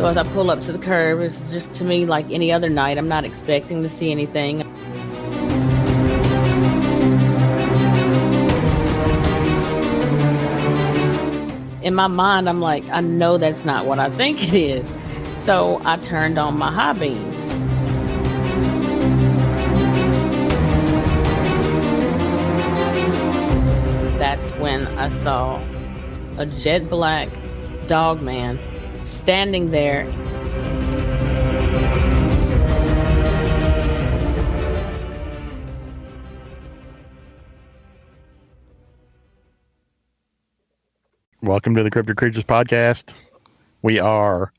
as I pull up to the curb, it's just to me like any other night. I'm not expecting to see anything. In my mind, I'm like, I know that's not what I think it is. So I turned on my high beams. That's when I saw a jet black Dogman standing there. Welcome to the Cryptid Creatures Podcast. We are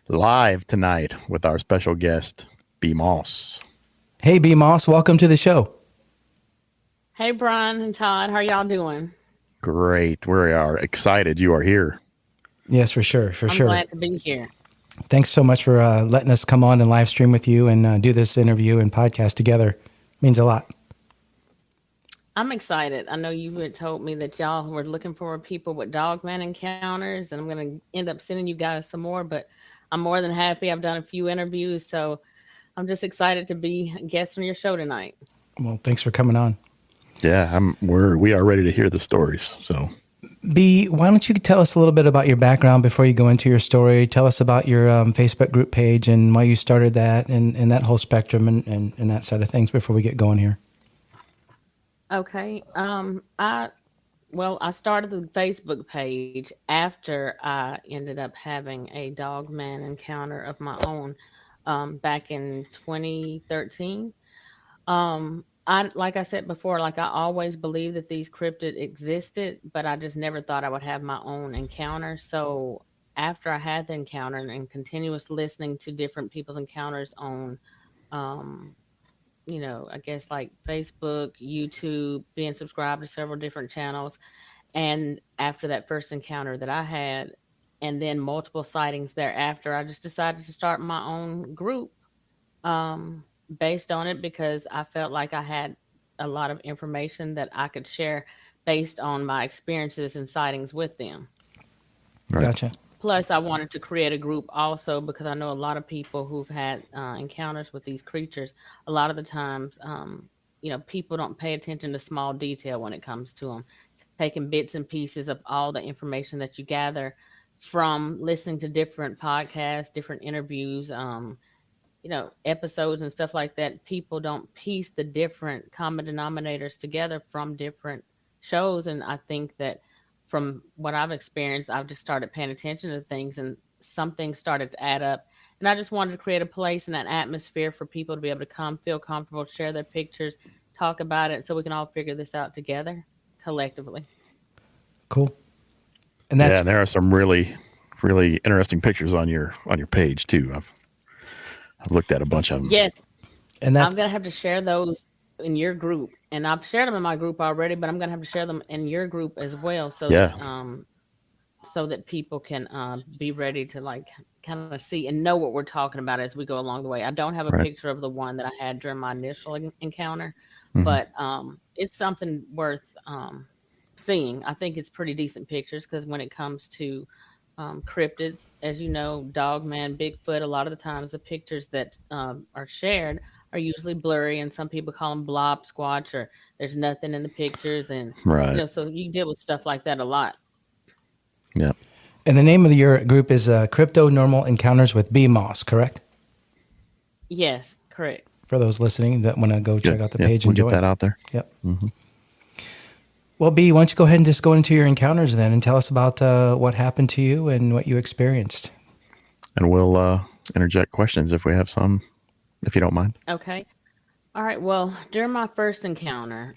live tonight with our special guest, B. Moss. Hey, B. Moss, welcome to the show. Hey, Brian and Todd, how are y'all doing? Great. We are excited you are here. Yes, for sure. I'm glad to be here. Thanks so much for letting us come on and live stream with you and do this interview and podcast together. It means a lot. I'm excited. I know you had told me that y'all were looking for people with Dogman encounters, and I'm going to end up sending you guys some more, but I'm more than happy. I've done a few interviews, so I'm just excited to be a guest on your show tonight. Well, thanks for coming on. Yeah, we are ready to hear the stories. So, B, why don't you tell us a little bit about your background before you go into your story? Tell us about your Facebook group page and why you started that and that whole spectrum and that side of things before we get going here. Okay. I started the Facebook page after I ended up having a Dogman encounter of my own back in 2013. Like I said before, like I always believed that these cryptid existed, but I just never thought I would have my own encounter. So after I had the encounter and continuous listening to different people's encounters on I guess like Facebook, YouTube, being subscribed to several different channels. And after that first encounter that I had, and then multiple sightings thereafter, I just decided to start my own group based on it because I felt like I had a lot of information that I could share based on my experiences and sightings with them. Right. Gotcha. Plus, I wanted to create a group also because I know a lot of people who've had encounters with these creatures. A lot of the times, people don't pay attention to small detail when it comes to them. Taking bits and pieces of all the information that you gather from listening to different podcasts, different interviews, episodes and stuff like that. People don't piece the different common denominators together from different shows. And I think that from what I've experienced, I've just started paying attention to things and some things started to add up. And I just wanted to create a place and an atmosphere for people to be able to come, feel comfortable, share their pictures, talk about it, so we can all figure this out together collectively. Cool. And there are some really, really interesting pictures on your page too. I've looked at a bunch of them. Yes. And I'm going to have to share those in your group. And I've shared them in my group already, but I'm going to have to share them in your group as well. So that people can be ready to like kind of see and know what we're talking about as we go along the way. I don't have a picture of the one that I had during my initial encounter, but it's something worth seeing. I think it's pretty decent pictures because when it comes to cryptids, as you know, Dogman, Bigfoot, a lot of the times the pictures that are shared are usually blurry, and some people call them blob squatch, or there's nothing in the pictures, and so you deal with stuff like that a lot. Yeah. And the name of your group is Crypto Normal Encounters with B. Moss, correct? Yes, correct. For those listening that want to go check out the page and we'll get that out there. Yep. Mm-hmm. Well, B, why don't you go ahead and just go into your encounters then and tell us about what happened to you and what you experienced. And we'll interject questions if we have some, if you don't mind. Okay. All right. Well, during my first encounter,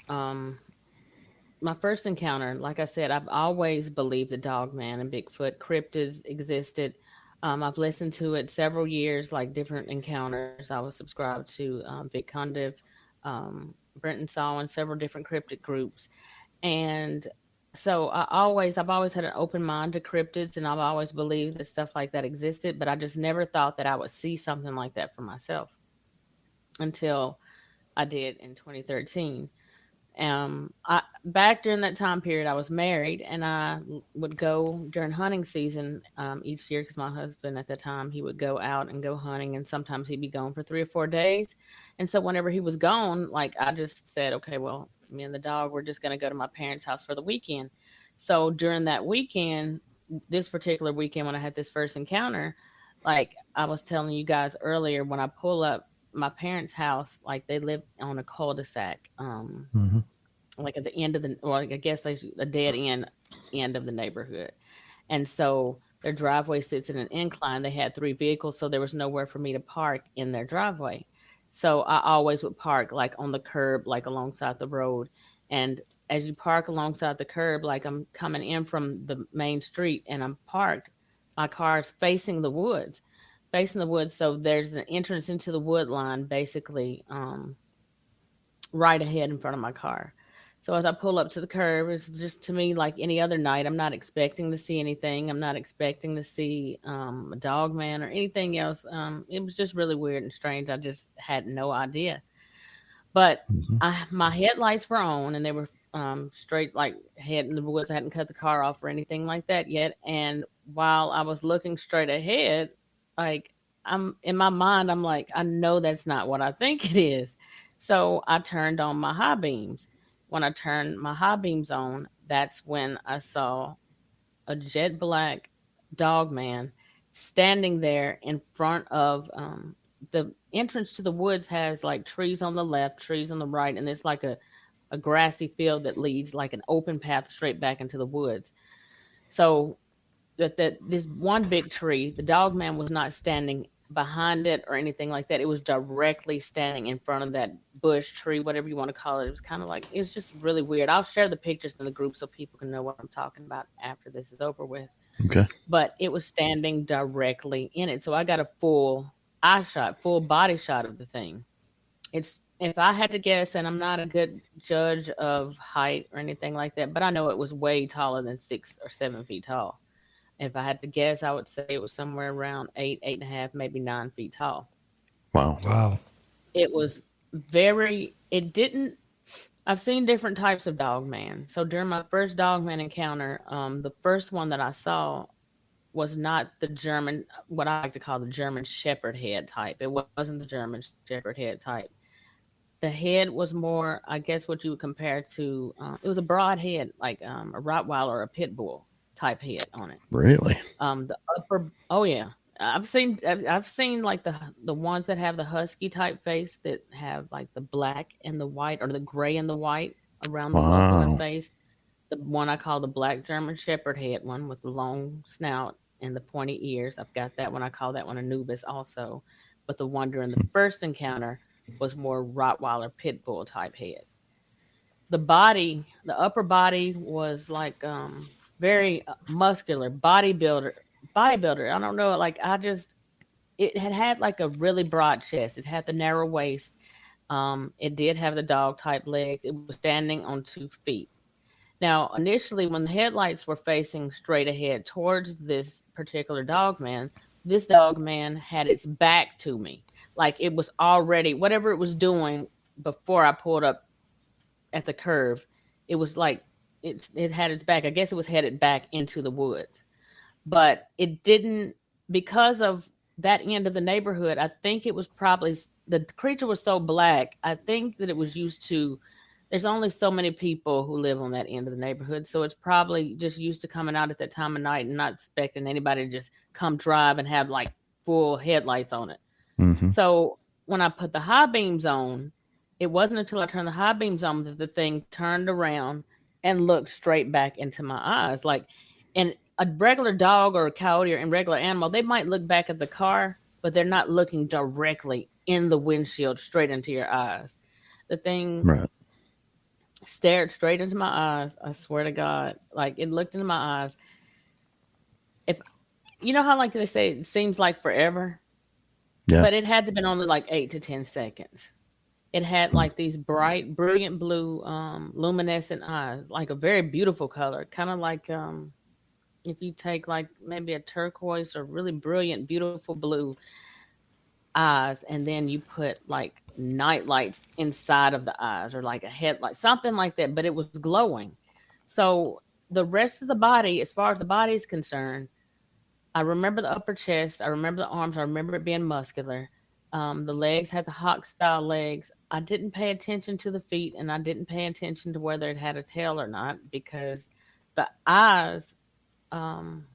like I said, I've always believed the Dogman and Bigfoot cryptids existed. I've listened to it several years, like different encounters. I was subscribed to Vic Condiv, Brenton Saw, and several different cryptid groups. And so I've always had an open mind to cryptids, and I've always believed that stuff like that existed, but I just never thought that I would see something like that for myself until I did in 2013. back during that time period, I was married, and I would go during hunting season each year because my husband at the time, he would go out and go hunting, and sometimes he'd be gone for 3 or 4 days. And so whenever he was gone, like I just said, okay, well, me and the dog, we're just going to go to my parents' house for the weekend. So during that weekend, this particular weekend when I had this first encounter, like I was telling you guys earlier, when I pull up my parents' house, like they live on a cul-de-sac. Mm-hmm. Like at the end of the, or I guess like a dead end of the neighborhood. And so their driveway sits in an incline. They had 3 vehicles, so there was nowhere for me to park in their driveway. So I always would park like on the curb, like alongside the road. And as you park alongside the curb, like I'm coming in from the main street and I'm parked, my car's facing the woods, facing the woods. So there's an entrance into the wood line, basically, right ahead in front of my car. So as I pull up to the curb, it's just to me like any other night. I'm not expecting to see anything. I'm not expecting to see a dog man or anything else. It was just really weird and strange. I just had no idea. But Mm-hmm. my headlights were on and they were straight like head in the woods. I hadn't cut the car off or anything like that yet. And while I was looking straight ahead, like I'm in my mind, I'm like, I know that's not what I think it is. So I turned on my high beams. When I turned my high beams on, that's when I saw a jet black dog man standing there in front of the entrance to the woods has like trees on the left, trees on the right, and it's like a grassy field that leads like an open path straight back into the woods. So that this one big tree, the dog man was not standing behind it or anything like that. It was directly standing in front of that bush, tree, whatever you want to call it. It was kind of like, it was just really weird. I'll share the pictures in the group so people can know what I'm talking about after this is over with. Okay. But it was standing directly in it. So I got a full eye shot, full body shot of the thing. It's, if I had to guess, and I'm not a good judge of height or anything like that, but I know it was way taller than 6 or 7 feet tall. If I had to guess, I would say it was somewhere around 8, 8.5, maybe 9 feet tall. Wow. Wow. It was very, it didn't, I've seen different types of dog man. So during my first dog man encounter, the first one that I saw was not the German, what I like to call the German Shepherd head type. It wasn't the German Shepherd head type. The head was more, I guess, what you would compare to, it was a broad head, like a Rottweiler or a pit bull type head on it. Really? The upper, oh yeah, I've seen like the ones that have the husky type face that have like the black and the white or the gray and the white around the muzzle and Wow. face. The one I call the black German Shepherd head one with the long snout and the pointy ears. I've got that one. I call that one Anubis also. But the one during the first encounter was more Rottweiler pit bull type head. The body, the upper body was like very muscular bodybuilder. I don't know, like I just, it had like a really broad chest. It had the narrow waist. It did have the dog type legs. It was standing on 2 feet. Now, initially, when the headlights were facing straight ahead towards this particular dog man, this dog man had its back to me. Like it was already, whatever it was doing before I pulled up at the curve, it was like it had its back. I guess it was headed back into the woods, but it didn't, because of that end of the neighborhood. I think it was probably, the creature was so black. I think that it was used to. There's only so many people who live on that end of the neighborhood, so it's probably just used to coming out at that time of night and not expecting anybody to just come drive and have like full headlights on it. Mm-hmm. So when I put the high beams on, it wasn't until I turned the high beams on that the thing turned around and looked straight back into my eyes. Like, and a regular dog or a coyote or a regular animal, they might look back at the car, but they're not looking directly in the windshield straight into your eyes. The thing Right. stared straight into my eyes. I swear to God, like it looked into my eyes. If you know how like they say it seems like forever, Yeah. but it had to have been only like 8 to 10 seconds. It had like these bright, brilliant blue, luminescent eyes, like a very beautiful color, kind of like if you take like maybe a turquoise or really brilliant, beautiful blue, eyes, and then you put like night lights inside of the eyes or like a headlight, something like that, but it was glowing. So the rest of the body, as far as the body is concerned, I remember the upper chest, I remember the arms, I remember it being muscular. The legs had the hawk style legs. I didn't pay attention to the feet, and I didn't pay attention to whether it had a tail or not, because the eyes, um,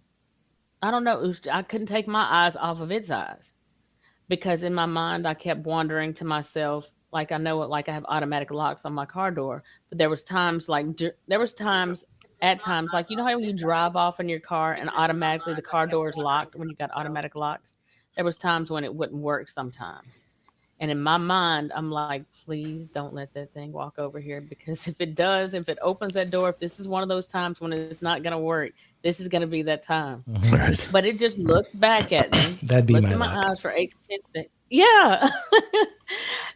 I don't know, I couldn't take my eyes off of its eyes, because in my mind I kept wondering to myself, like I know it, like I have automatic locks on my car door, but there was times like there was times at times like, you know how when you drive off in your car and automatically the car door is locked when you got automatic locks. There was times when it wouldn't work sometimes. And in my mind, I'm like, please don't let that thing walk over here, because if it does, if it opens that door, if this is one of those times when it's not going to work, this is going to be that time. Right. But it just looked back at me. That'd be looked my in my luck. eyes for 8 to 10 seconds. Yeah.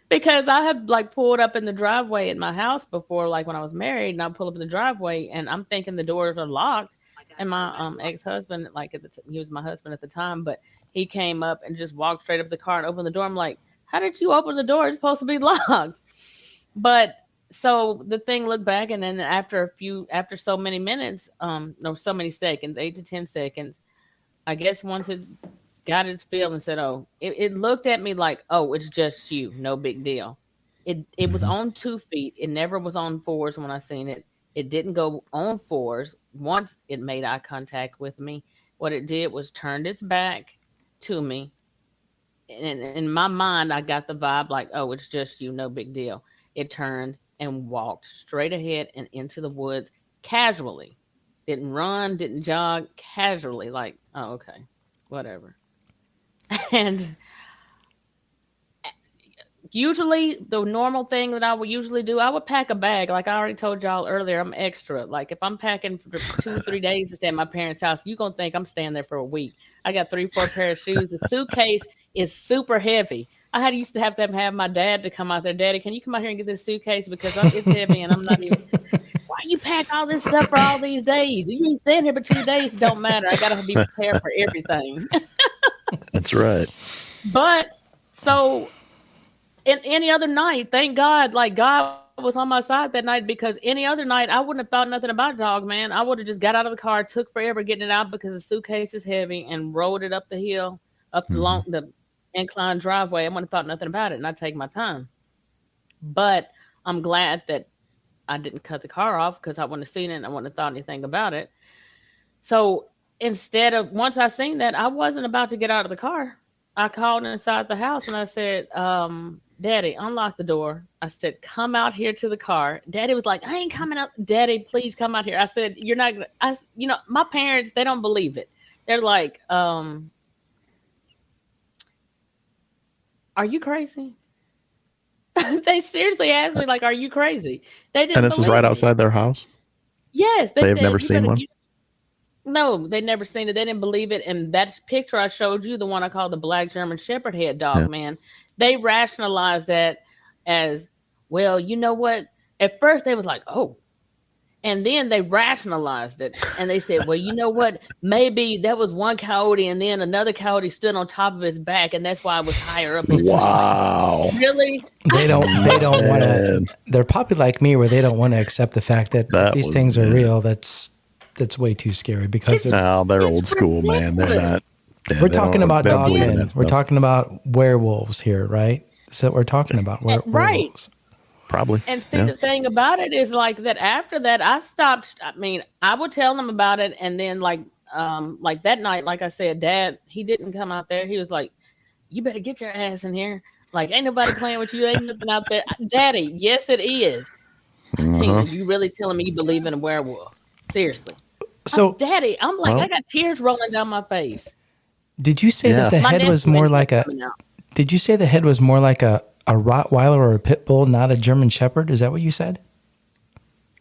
Because I had like pulled up in the driveway at my house before, like when I was married, and I pull up in the driveway and I'm thinking the doors are locked. And my ex-husband, like he was my husband at the time, but he came up and just walked straight up to the car and opened the door. I'm like, how did you open the door? It's supposed to be locked. But so the thing looked back, and then after so many minutes, no, so many seconds, 8 to 10 seconds, I guess once it got its feel and said, oh, it looked at me like, oh, it's just you. No big deal. It was on 2 feet. It never was on fours when I seen it. It didn't go on fours. Once it made eye contact with me, what it did was turned its back to me. And in my mind, I got the vibe like, oh, it's just you. No big deal. It turned and walked straight ahead and into the woods casually. Didn't run, didn't jog, casually, like, oh, okay, whatever. And usually the normal thing that I would usually do, I would pack a bag. Like I already told y'all earlier, I'm extra. Like if I'm packing for 2 or 3 days to stay at my parents' house, you're going to think I'm staying there for a week. I got 3, 4 pair of shoes. The suitcase is super heavy. I had used to have my dad to come out there. Daddy, can you come out here and get this suitcase? Because it's heavy and I'm not even, why you pack all this stuff for all these days? You ain't staying here for 2 days. It don't matter. I got to be prepared for everything. That's right. But so in any other night, thank God, like God was on my side that night, because any other night I wouldn't have thought nothing about Dogman. I would have just got out of the car, took forever getting it out because the suitcase is heavy, and rolled it up the hill, up the incline driveway. I wouldn't have thought nothing about it, and I take my time. But I'm glad that I didn't cut the car off, because I wouldn't have seen it and I wouldn't have thought anything about it. So instead of, once I seen that, I wasn't about to get out of the car. I called inside the house and I said, Daddy, unlock the door. I said, come out here to the car. Daddy was like, I ain't coming out. Daddy, please come out here. I said, you're not going to, my parents, they don't believe it. They're like, are you crazy? They seriously asked me, like, are you crazy? They didn't. And this is right outside their house? Yes. They've never seen one? No, they never seen it. They didn't believe it. And that picture I showed you, the one I call the black German Shepherd head dog, man, they rationalized that as, well, you know what? At first they was like, oh. And then they rationalized it. And they said, well, you know what? Maybe that was one coyote and then another coyote stood on top of his back. And that's why I was higher up in the tree. Like, really? They don't want to. They're probably like me, where they don't want to accept the fact that these things are real. That's way too scary, because they're old school, man. They're not. Yeah, we're talking about Dogman. We're talking about werewolves here, right? So we're talking about werewolves. Probably. And see, the thing about it is like that after that, I stopped. I mean, I would tell them about it. And then like that night, like I said, Dad, he didn't come out there. He was like, you better get your ass in here. Like, ain't nobody playing with you. Ain't nothing out there. Daddy, yes, it is. Tina, you really telling me you believe in a werewolf? Seriously. So, Daddy, I'm like, I got tears rolling down my face. Did you say that the head was more like a? Did you say the head was more like a Rottweiler or a pit bull, not a German Shepherd? Is that what you said?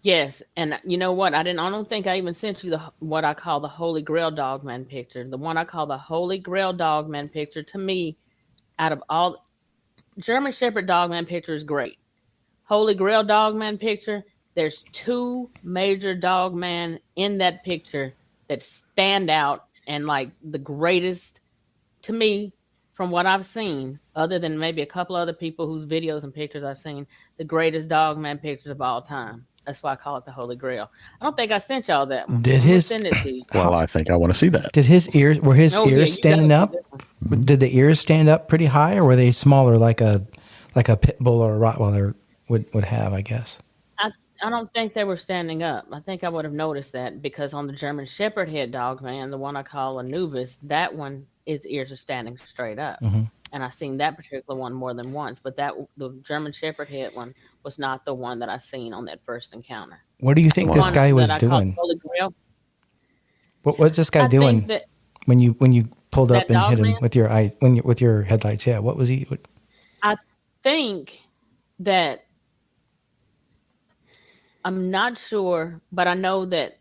Yes, and you know what? I don't think I even sent you what I call the Holy Grail Dogman picture. The one I call the Holy Grail Dogman picture, to me, out of all German Shepherd Dogman picture is great. Holy Grail Dogman picture, there's 2 major Dogman in that picture that stand out and like the greatest to me from what I've seen, other than maybe a couple other people whose videos and pictures I've seen, the greatest Dogman pictures of all time. That's why I call it the Holy Grail. I don't think I sent y'all that one. I'm gonna send it to you. Well, I think I want to see that. Did his ears ears standing up? Mm-hmm. Did the ears stand up pretty high, or were they smaller, like a pit bull or a Rottweiler would have? I guess. I don't think they were standing up. I think I would have noticed that because on the German Shepherd head Dogman, the one I call Anubis, that one, its ears are standing straight up. Mm-hmm. And I've seen that particular one more than once, but the German Shepherd head one was not the one that I seen on that first encounter. What do you think this guy was doing? What was this guy doing when you pulled up and hit him with your eye with your headlights? Yeah, what was he? I think that I'm not sure, but I know that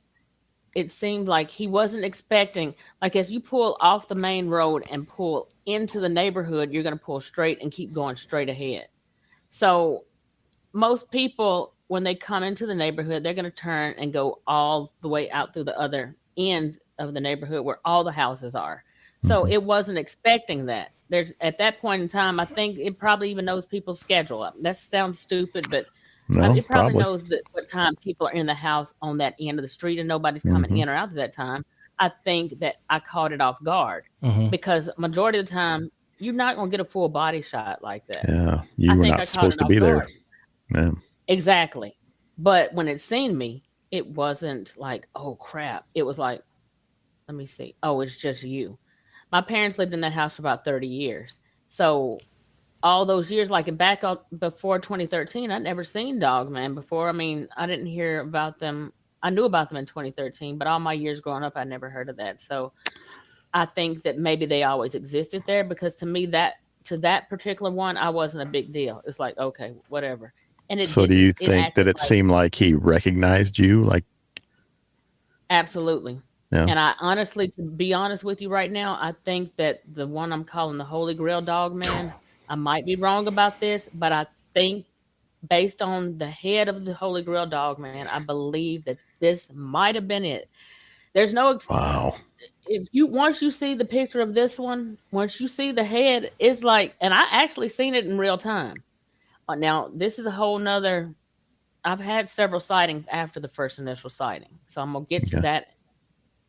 it seemed like he wasn't expecting, like as you pull off the main road and pull into the neighborhood, you're going to pull straight and keep going straight ahead. So most people, when they come into the neighborhood, they're going to turn and go all the way out through the other end of the neighborhood where all the houses are. So it wasn't expecting that. There's at that point in time, I think it probably even knows people's schedule. That sounds stupid, but it probably knows that what time people are in the house on that end of the street and nobody's coming in or out at that time. I think that I caught it off guard because majority of the time you're not going to get a full body shot like that. Yeah, you were not supposed to be there. Yeah. Exactly. But when it seen me, it wasn't like, oh crap. It was like, let me see. Oh, it's just you. My parents lived in that house for about 30 years. So all those years, like back before 2013, I'd never seen Dogman before. I mean, I didn't hear about them. I knew about them in 2013, but all my years growing up, I never heard of that. So I think that maybe they always existed there because to me, that particular one, I wasn't a big deal. It's like, okay, whatever. And so do you think that it seemed like he recognized you? Like, absolutely. Yeah. And I honestly, to be honest with you right now, I think that the one I'm calling the Holy Grail Dogman, I might be wrong about this, but I think based on the head of the Holy Grail Dogman, I believe that this might have been it. There's no wow. Once you see the picture of this one, once you see the head, it's like, and I actually seen it in real time. Now this is a whole nother. I've had several sightings after the first initial sighting, so I'm gonna get to that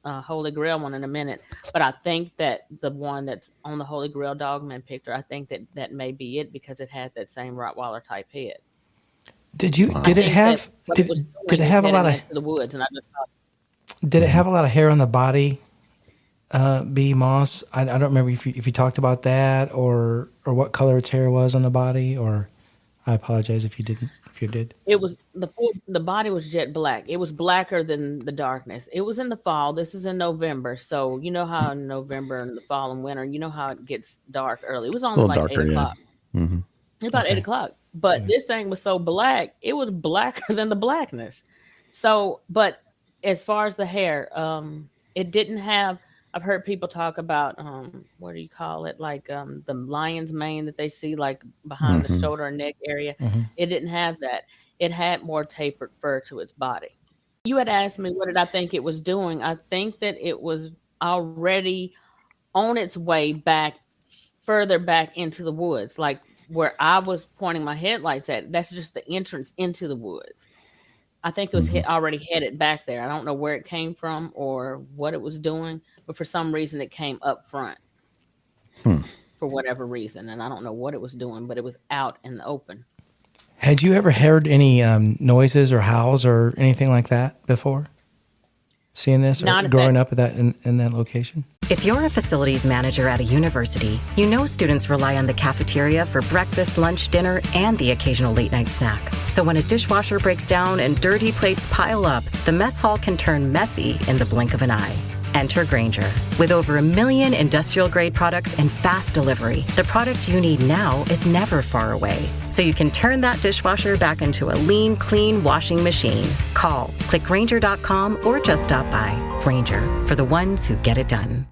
Holy Grail one in a minute. But I think that the one that's on the Holy Grail Dogman picture, I think that may be it because it had that same Rottweiler type head. Did it have a lot of the woods? And I just thought, did it have a lot of hair on the body? B. Moss. I don't remember if you talked about that or what color its hair was on the body. Or I apologize if you didn't. If you did, it was the body was jet black. It was blacker than the darkness. It was in the fall. This is in November, so you know how in November and the fall and winter, you know how it gets dark early. It was only like darker, 8 o'clock. Yeah. Mm-hmm. About 8 o'clock. But this thing was so black, it was blacker than the blackness. So, but as far as the hair, it didn't have. I've heard people talk about what do you call it? Like the lion's mane that they see like behind the shoulder and neck area. It didn't have that. It had more tapered fur to its body. You had asked me what did I think it was doing. I think that it was already on its way back, further back into the woods, like where I was pointing my headlights at. That's just the entrance into the woods. I think it was already headed back there. I don't know where it came from or what it was doing, but for some reason it came up front for whatever reason. And I don't know what it was doing, but it was out in the open. Had you ever heard any noises or howls or anything like that before? Seeing this or growing up at that in that location? If you're a facilities manager at a university, you know students rely on the cafeteria for breakfast, lunch, dinner, and the occasional late night snack. So when a dishwasher breaks down and dirty plates pile up, the mess hall can turn messy in the blink of an eye. Enter Grainger. With over 1 million industrial-grade products and fast delivery, the product you need now is never far away. So you can turn that dishwasher back into a lean, clean washing machine. Call, click Grainger.com, or just stop by. Grainger, for the ones who get it done.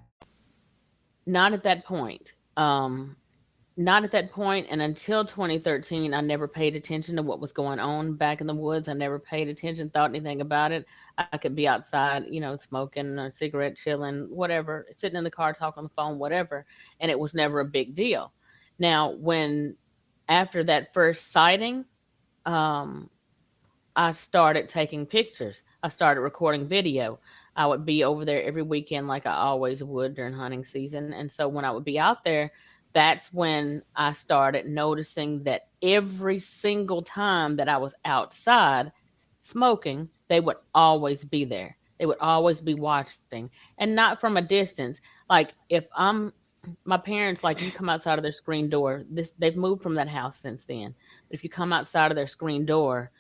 Not at that point. not at that point, and until 2013, I never paid attention to what was going on back in the woods. I never paid attention, thought anything about it. I could be outside, smoking a cigarette, chilling, whatever, sitting in the car, talking on the phone, whatever, and it was never a big deal. Now, after that first sighting, I started taking pictures. I started recording video. I would be over there every weekend like I always would during hunting season. And so when I would be out there, that's when I started noticing that every single time that I was outside smoking, they would always be there. They would always be watching, and not from a distance. Like if my parents, like, you come outside of their screen door, they've moved from that house since then. But if you come outside of their screen door,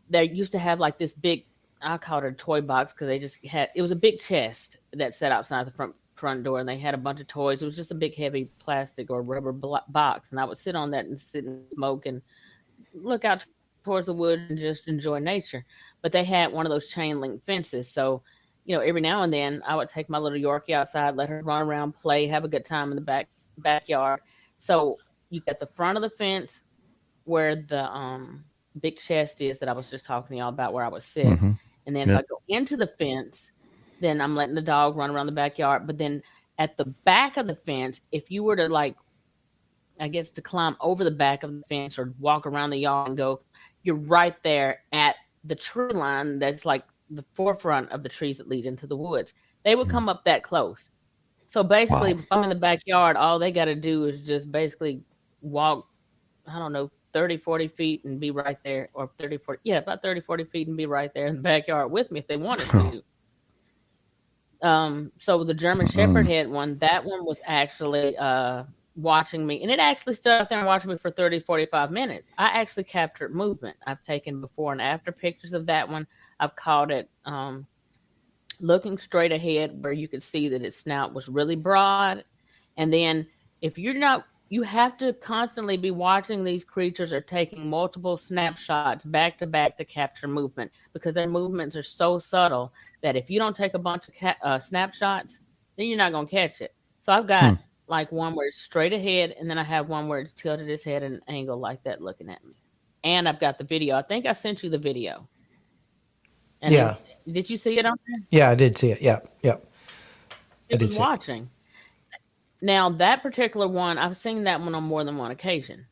they used to have like this big, I called it a toy box, because it was a big chest that sat outside the front door, and they had a bunch of toys. It was just a big heavy plastic or rubber box, and I would sit on that and sit and smoke and look out towards the woods and just enjoy nature. But they had one of those chain link fences, so every now and then I would take my little Yorkie outside, let her run around, play, have a good time in the backyard. So you got the front of the fence where the big chest is that I was just talking to y'all about, where I would sit. Mm-hmm. And then if I go into the fence, then I'm letting the dog run around the backyard. But then at the back of the fence, if you were to to climb over the back of the fence or walk around the yard and go, you're right there at the tree line that's like the forefront of the trees that lead into the woods. They would come up that close. So basically, if I'm in the backyard, all they got to do is just basically walk, I don't know, 30, 40 feet and be right there, or 30, 40, about 30, 40 feet and be right there in the backyard with me if they wanted to. So the German Shepherd head one, that one was actually watching me, and it actually stood out there and watched me for 30, 45 minutes. I actually captured movement. I've taken before and after pictures of that one. I've caught it looking straight ahead, where you could see that its snout was really broad. And then if you're not, you have to constantly be watching these creatures or taking multiple snapshots back to back to capture movement, because their movements are so subtle that if you don't take a bunch of snapshots, then you're not going to catch it. So I've got like one where it's straight ahead, and then I have one where it's tilted its head at an angle like that looking at me. And I've got the video. I think I sent you the video. And did you see it on there? Yeah, I did see it. Yeah. It was watching. Now, that particular one, I've seen that one on more than one occasion.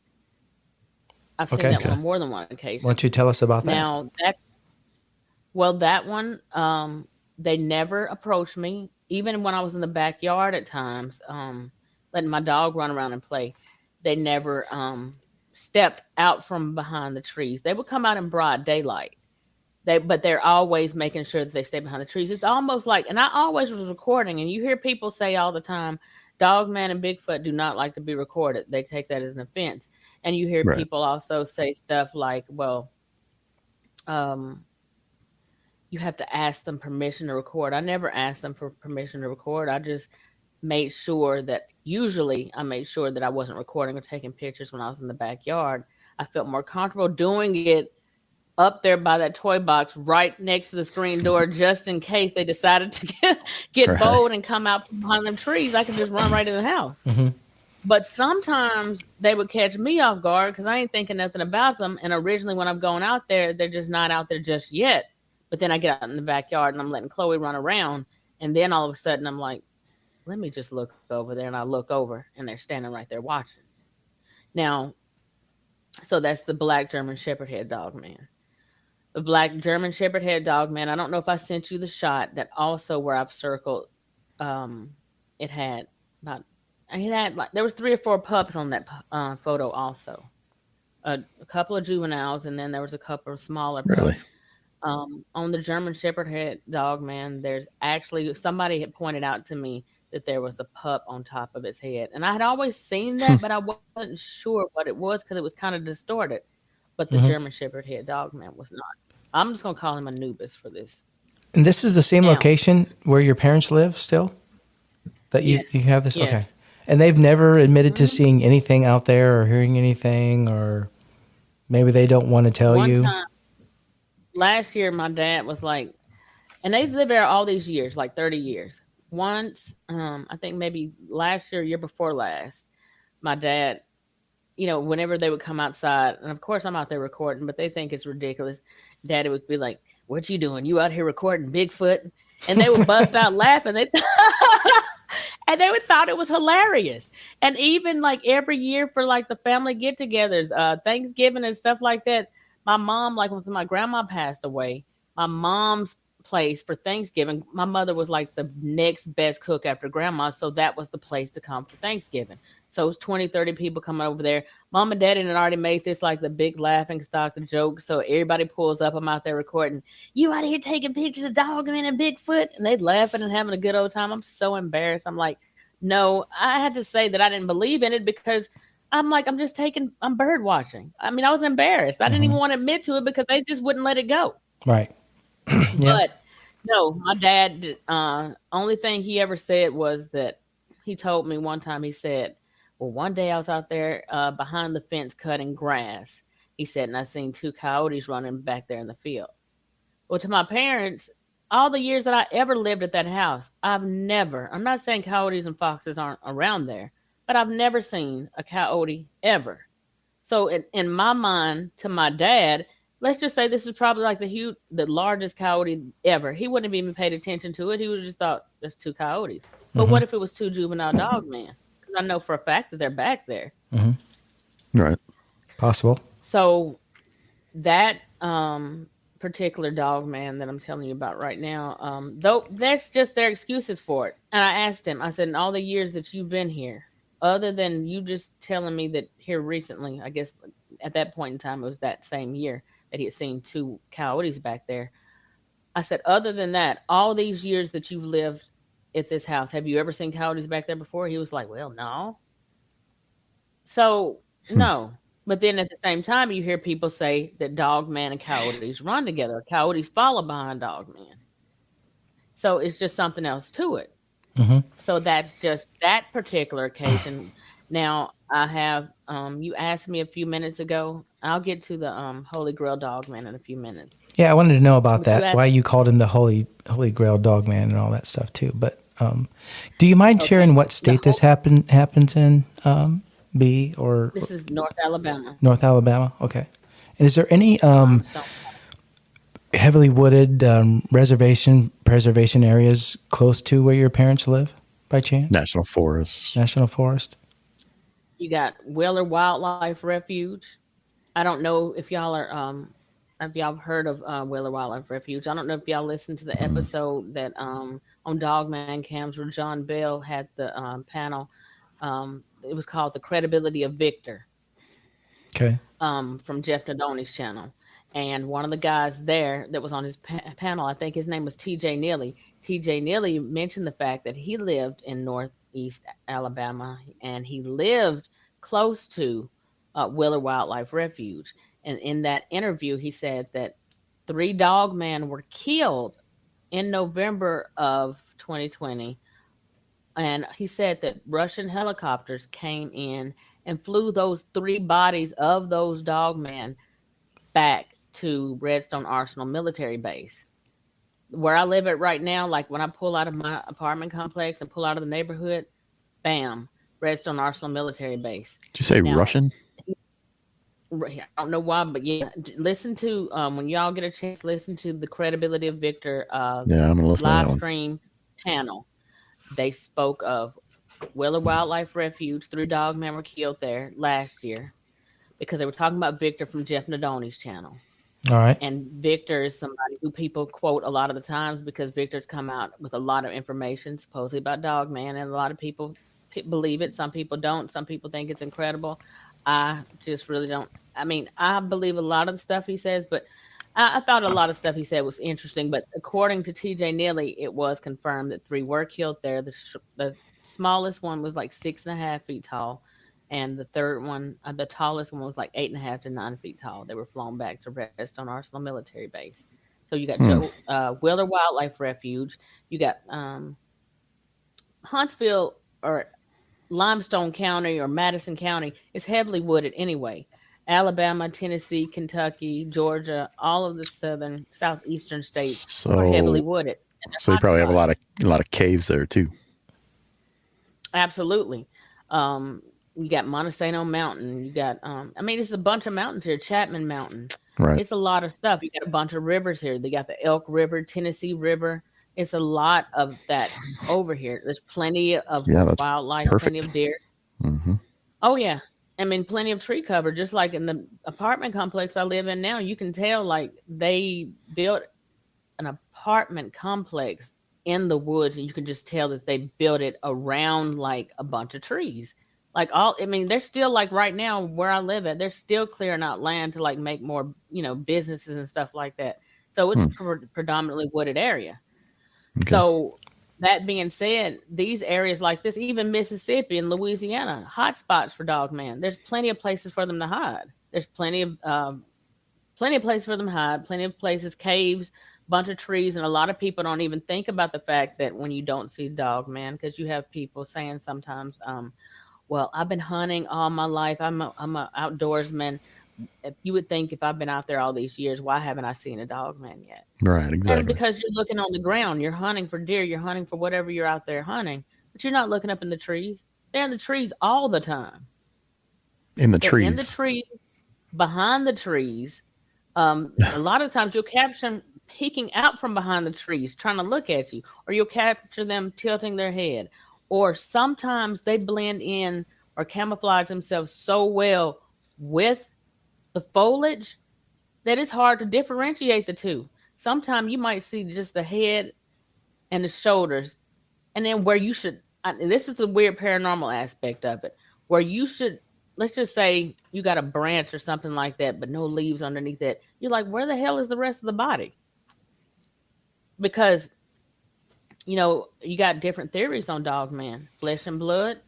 One on more than one occasion. Why don't you tell us about that? Now, that one, they never approached me, even when I was in the backyard at times, letting my dog run around and play. They never stepped out from behind the trees. They would come out in broad daylight. But they're always making sure that they stay behind the trees. It's almost like, and I always was recording, and you hear people say all the time, Dogman and Bigfoot do not like to be recorded. They take that as an offense. And you hear people also say stuff like, well, you have to ask them permission to record. I never asked them for permission to record. I just made sure that, usually I made sure that I wasn't recording or taking pictures when I was in the backyard. I felt more comfortable doing it up there by that toy box right next to the screen door, just in case they decided to get bold and come out from behind them trees. I could just run right in the house. Mm-hmm. But sometimes they would catch me off guard because I ain't thinking nothing about them. And originally when I'm going out there, they're just not out there just yet. But then I get out in the backyard and I'm letting Chloe run around. And then all of a sudden I'm like, let me just look over there. And I look over and they're standing right there watching. Now, so that's the black German Shepherd head Dogman. The black German Shepherd head Dogman. I don't know if I sent you the shot that also where I've circled. It had there was 3 or 4 pups on that photo also. A couple of juveniles, and then there was a couple of smaller pups. Really? On the German Shepherd head Dogman, there's actually, somebody had pointed out to me that there was a pup on top of its head. And I had always seen that, but I wasn't sure what it was because it was kind of distorted. But the German Shepherd head Dogman was not. I'm just going to call him Anubis for this. And this is the same location where your parents live still? That you have this? Yes. Okay. And they've never admitted to seeing anything out there or hearing anything, or maybe they don't want to tell you? Time, last year, my dad was like, and they've lived there all these years, like 30 years. Once, I think maybe last year before last, my dad whenever they would come outside, and of course I'm out there recording, but they think it's ridiculous. Daddy would be like, "What you doing? You out here recording Bigfoot?" And they would bust out laughing. And they would thought it was hilarious. And even like every year for like the family get-togethers, Thanksgiving and stuff like that, my mom, like when my grandma passed away, my mom's place for Thanksgiving, my mother was like the next best cook after grandma. So that was the place to come for Thanksgiving. So it was 20, 30 people coming over there. Mom and Daddy had already made this like the big laughing stock, the joke. So everybody pulls up. I'm out there recording. You out here taking pictures of Dogman and Bigfoot? And they laughing and having a good old time. I'm so embarrassed. I'm like, no, I had to say that I didn't believe in it because I'm like, I'm bird watching. I mean, I was embarrassed. I didn't even want to admit to it because they just wouldn't let it go. Right. But no, my dad, only thing he ever said was that he told me one time, he said, well, one day I was out there behind the fence cutting grass. He said, and I seen 2 coyotes running back there in the field. Well, to my parents, all the years that I ever lived at that house, I'm not saying coyotes and foxes aren't around there, but I've never seen a coyote ever. So in my mind, to my dad, let's just say this is probably like the largest coyote ever. He wouldn't have even paid attention to it. He would have just thought there's 2 coyotes. But what if it was 2 juvenile dogmen? Because I know for a fact that they're back there. Right. Possible. So that particular dogman that I'm telling you about right now, though that's just their excuses for it. And I asked him, I said, in all the years that you've been here, other than you just telling me that here recently, I guess at that point in time, it was that same year that he had seen 2 coyotes back there. I said, other than that, all these years that you've lived at this house, have you ever seen coyotes back there before? He was like, well, no. So, no. But then at the same time, you hear people say that Dogman and coyotes run together. Coyotes follow behind Dogman. So it's just something else to it. So that's just that particular occasion. Now I have, you asked me a few minutes ago. I'll get to the Holy Grail Dogman in a few minutes. Yeah, I wanted to know about that. Why you called him the Holy Grail Dogman and all that stuff too. But do you mind sharing what state this happens in? B or this is North Alabama. North Alabama. Okay. And is there any heavily wooded preservation areas close to where your parents live by chance? National Forest. You got Wheeler Wildlife Refuge. I don't know if y'all are if y'all have heard of Wheeler Wildlife Refuge. I don't know if y'all listened to the episode that on Dogman Cams where John Bell had the panel. It was called The Credibility of Victor. Okay. From Jeff Nadoni's channel. And one of the guys there that was on his panel, I think his name was TJ Neely. TJ Neely mentioned the fact that he lived in Northeast Alabama and he lived close to Wheeler Wildlife Refuge. And in that interview, he said that 3 dogmen were killed in November of 2020. And he said that Russian helicopters came in and flew those 3 bodies of those dogmen back to Redstone Arsenal military base. Where I live at right now, like when I pull out of my apartment complex and pull out of the neighborhood, bam, Redstone Arsenal military base. Did you say Russian? I don't know why, but yeah, listen to when y'all get a chance, listen to the Credibility of Victor I'm gonna listen live stream panel. They spoke of Wheeler Wildlife Refuge. 3 dogmen were killed there last year because they were talking about Victor from Jeff Nadoni's channel. All right. And Victor is somebody who people quote a lot of the times because Victor's come out with a lot of information supposedly about Dogman, and a lot of people believe it. Some people don't. Some people think it's incredible. I just really don't. I mean, I believe a lot of the stuff he says, but I thought a lot of stuff he said was interesting. But according to TJ Neely, it was confirmed that 3 were killed there. The smallest one was like 6.5 feet tall. And the third one, the tallest one, was like 8.5 to 9 feet tall. They were flown back to Redstone Arsenal military base. So you got Wheeler Wildlife Refuge. You got Huntsville or Limestone County or Madison County is heavily wooded anyway. Alabama, Tennessee, Kentucky, Georgia, all of the southeastern states are heavily wooded. So you probably have a lot of caves there too. Absolutely. You got Montesano Mountain. You got, I mean, it's a bunch of mountains here. Chapman Mountain. Right. It's a lot of stuff. You got a bunch of rivers here. They got the Elk River, Tennessee River. It's a lot of that over here. There's plenty of wildlife, plenty of deer. Mm-hmm. Oh yeah, I mean, plenty of tree cover. Just like in the apartment complex I live in now, you can tell like they built an apartment complex in the woods, and you can just tell that they built it around like a bunch of trees. Like I mean, they're still like right now where I live at, they're still clearing out land to like make more, businesses and stuff like that. So it's predominantly wooded area. Okay. So that being said, these areas like this, even Mississippi and Louisiana, hot spots for Dogman. There's plenty of places for them to hide. There's plenty of places for them to hide, plenty of places, caves, bunch of trees, and a lot of people don't even think about the fact that when you don't see Dogman, because you have people saying sometimes, well, I've been hunting all my life. I'm a outdoorsman. If you would think if I've been out there all these years, why haven't I seen a Dogman yet? Right, exactly. And because you're looking on the ground, you're hunting for deer, you're hunting for whatever you're out there hunting, but you're not looking up in the trees. They're in the trees all the time. In the trees, behind the trees. A lot of times you'll capture them peeking out from behind the trees, trying to look at you, or you'll capture them tilting their head. Or sometimes they blend in or camouflage themselves so well with the foliage that it's hard to differentiate the two. Sometimes you might see just the head and the shoulders, and then where you should, and this is the weird paranormal aspect of it, where you should, let's just say you got a branch or something like that, but no leaves underneath it. You're like, where the hell is the rest of the body? Because, you got different theories on Dogman. Flesh and blood,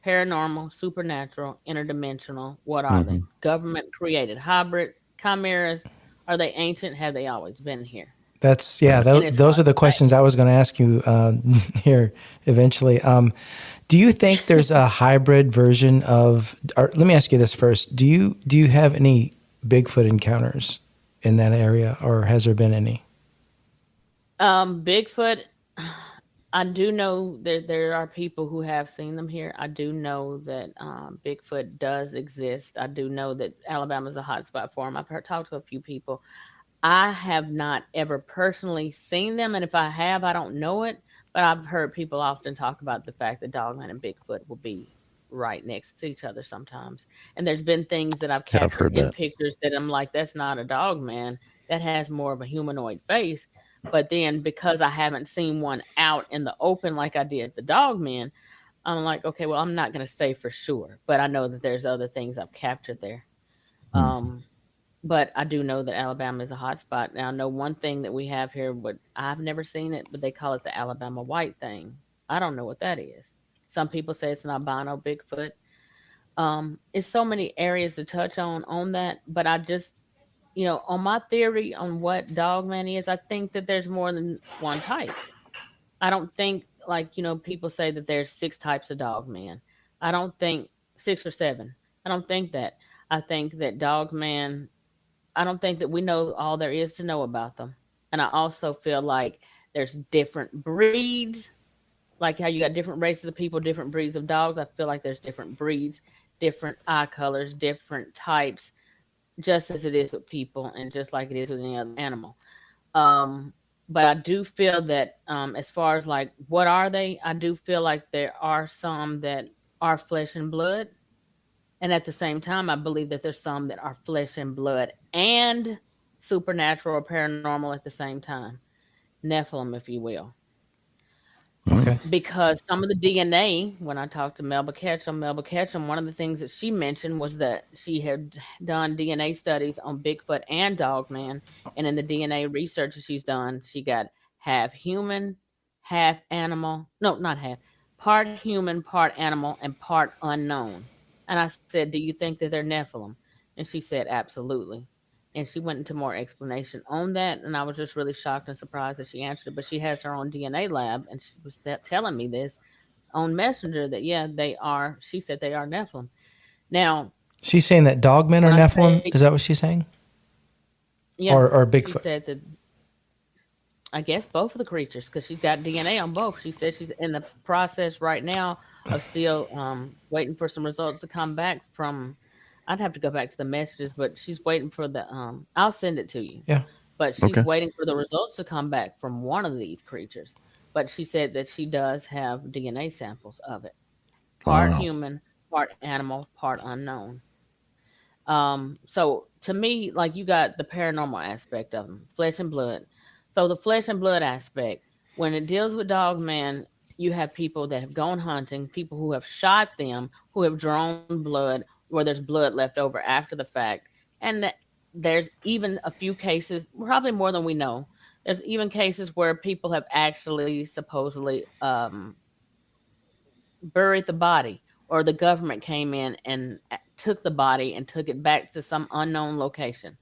paranormal, supernatural, interdimensional. What are they? Government created, hybrid, chimeras. Are they ancient? Have they always been here? Those are the questions I was going to ask you here eventually. Do you think there's a hybrid version of, or let me ask you this first. Do you have any Bigfoot encounters in that area, or has there been any? Bigfoot, I do know that there are people who have seen them here. I do know that Bigfoot does exist. I do know that Alabama's a hot spot for them. I've talked to a few people. I have not ever personally seen them, and if I have, I don't know it. But I've heard people often talk about the fact that Dogman and Bigfoot will be right next to each other sometimes. And there's been things that I've captured in pictures that I'm like, that's not a Dogman. That has more of a humanoid face. But then because I haven't seen one out in the open like I did the Dogman, I'm like, okay, well, I'm not going to say for sure. But I know that there's other things I've captured there. But I do know that Alabama is a hot spot. Now, I know one thing that we have here, but I've never seen it, but they call it the Alabama white thing. I don't know what that is. Some people say it's an albino Bigfoot. It's so many areas to touch on that, but I just, on my theory on what Dogman is, I think that there's more than one type. I don't think, like, people say that there's 6 types of Dogman. I don't think 6 or 7. I don't think that. I think that Dogman, I don't think that we know all there is to know about them. And I also feel like there's different breeds, like how you got different races of people, different breeds of dogs. I feel like there's different breeds, different eye colors, different types, just as it is with people and just like it is with any other animal. But I do feel that as far as like, what are they? I do feel like there are some that are flesh and blood. And at the same time, I believe that there's some that are flesh and blood and supernatural or paranormal at the same time. Nephilim, if you will. Okay. Because some of the DNA, when I talked to Melba Ketchum, one of the things that she mentioned was that she had done DNA studies on Bigfoot and Dogman. And in the DNA research that she's done, she got half human, half animal. No, not half. Part human, part animal, and part unknown. And I said, do you think that they're Nephilim? And she said, absolutely. And she went into more explanation on that. And I was just really shocked and surprised that she answered it. But she has her own DNA lab. And she was telling me this on Messenger that, yeah, they are. She said they are Nephilim. Now, she's saying that Dogmen are Nephilim? Is that what she's saying? Yeah. Or Bigfoot? She said that I guess both of the creatures, because she's got DNA on both. She said she's in the process right now of still waiting for some results to come back from. I'd have to go back to the messages, but she's waiting for the. I'll send it to you. Yeah. But she's waiting for the results to come back from one of these creatures. But she said that she does have DNA samples of it, part human, part animal, part unknown. So to me, like, you got the paranormal aspect of them, flesh and blood. So the flesh and blood aspect, when it deals with Dogman, you have people that have gone hunting, people who have shot them, who have drawn blood, where there's blood left over after the fact, and that there's even a few cases, probably more than we know. There's even cases where people have actually supposedly buried the body, or the government came in and took the body and took it back to some unknown location.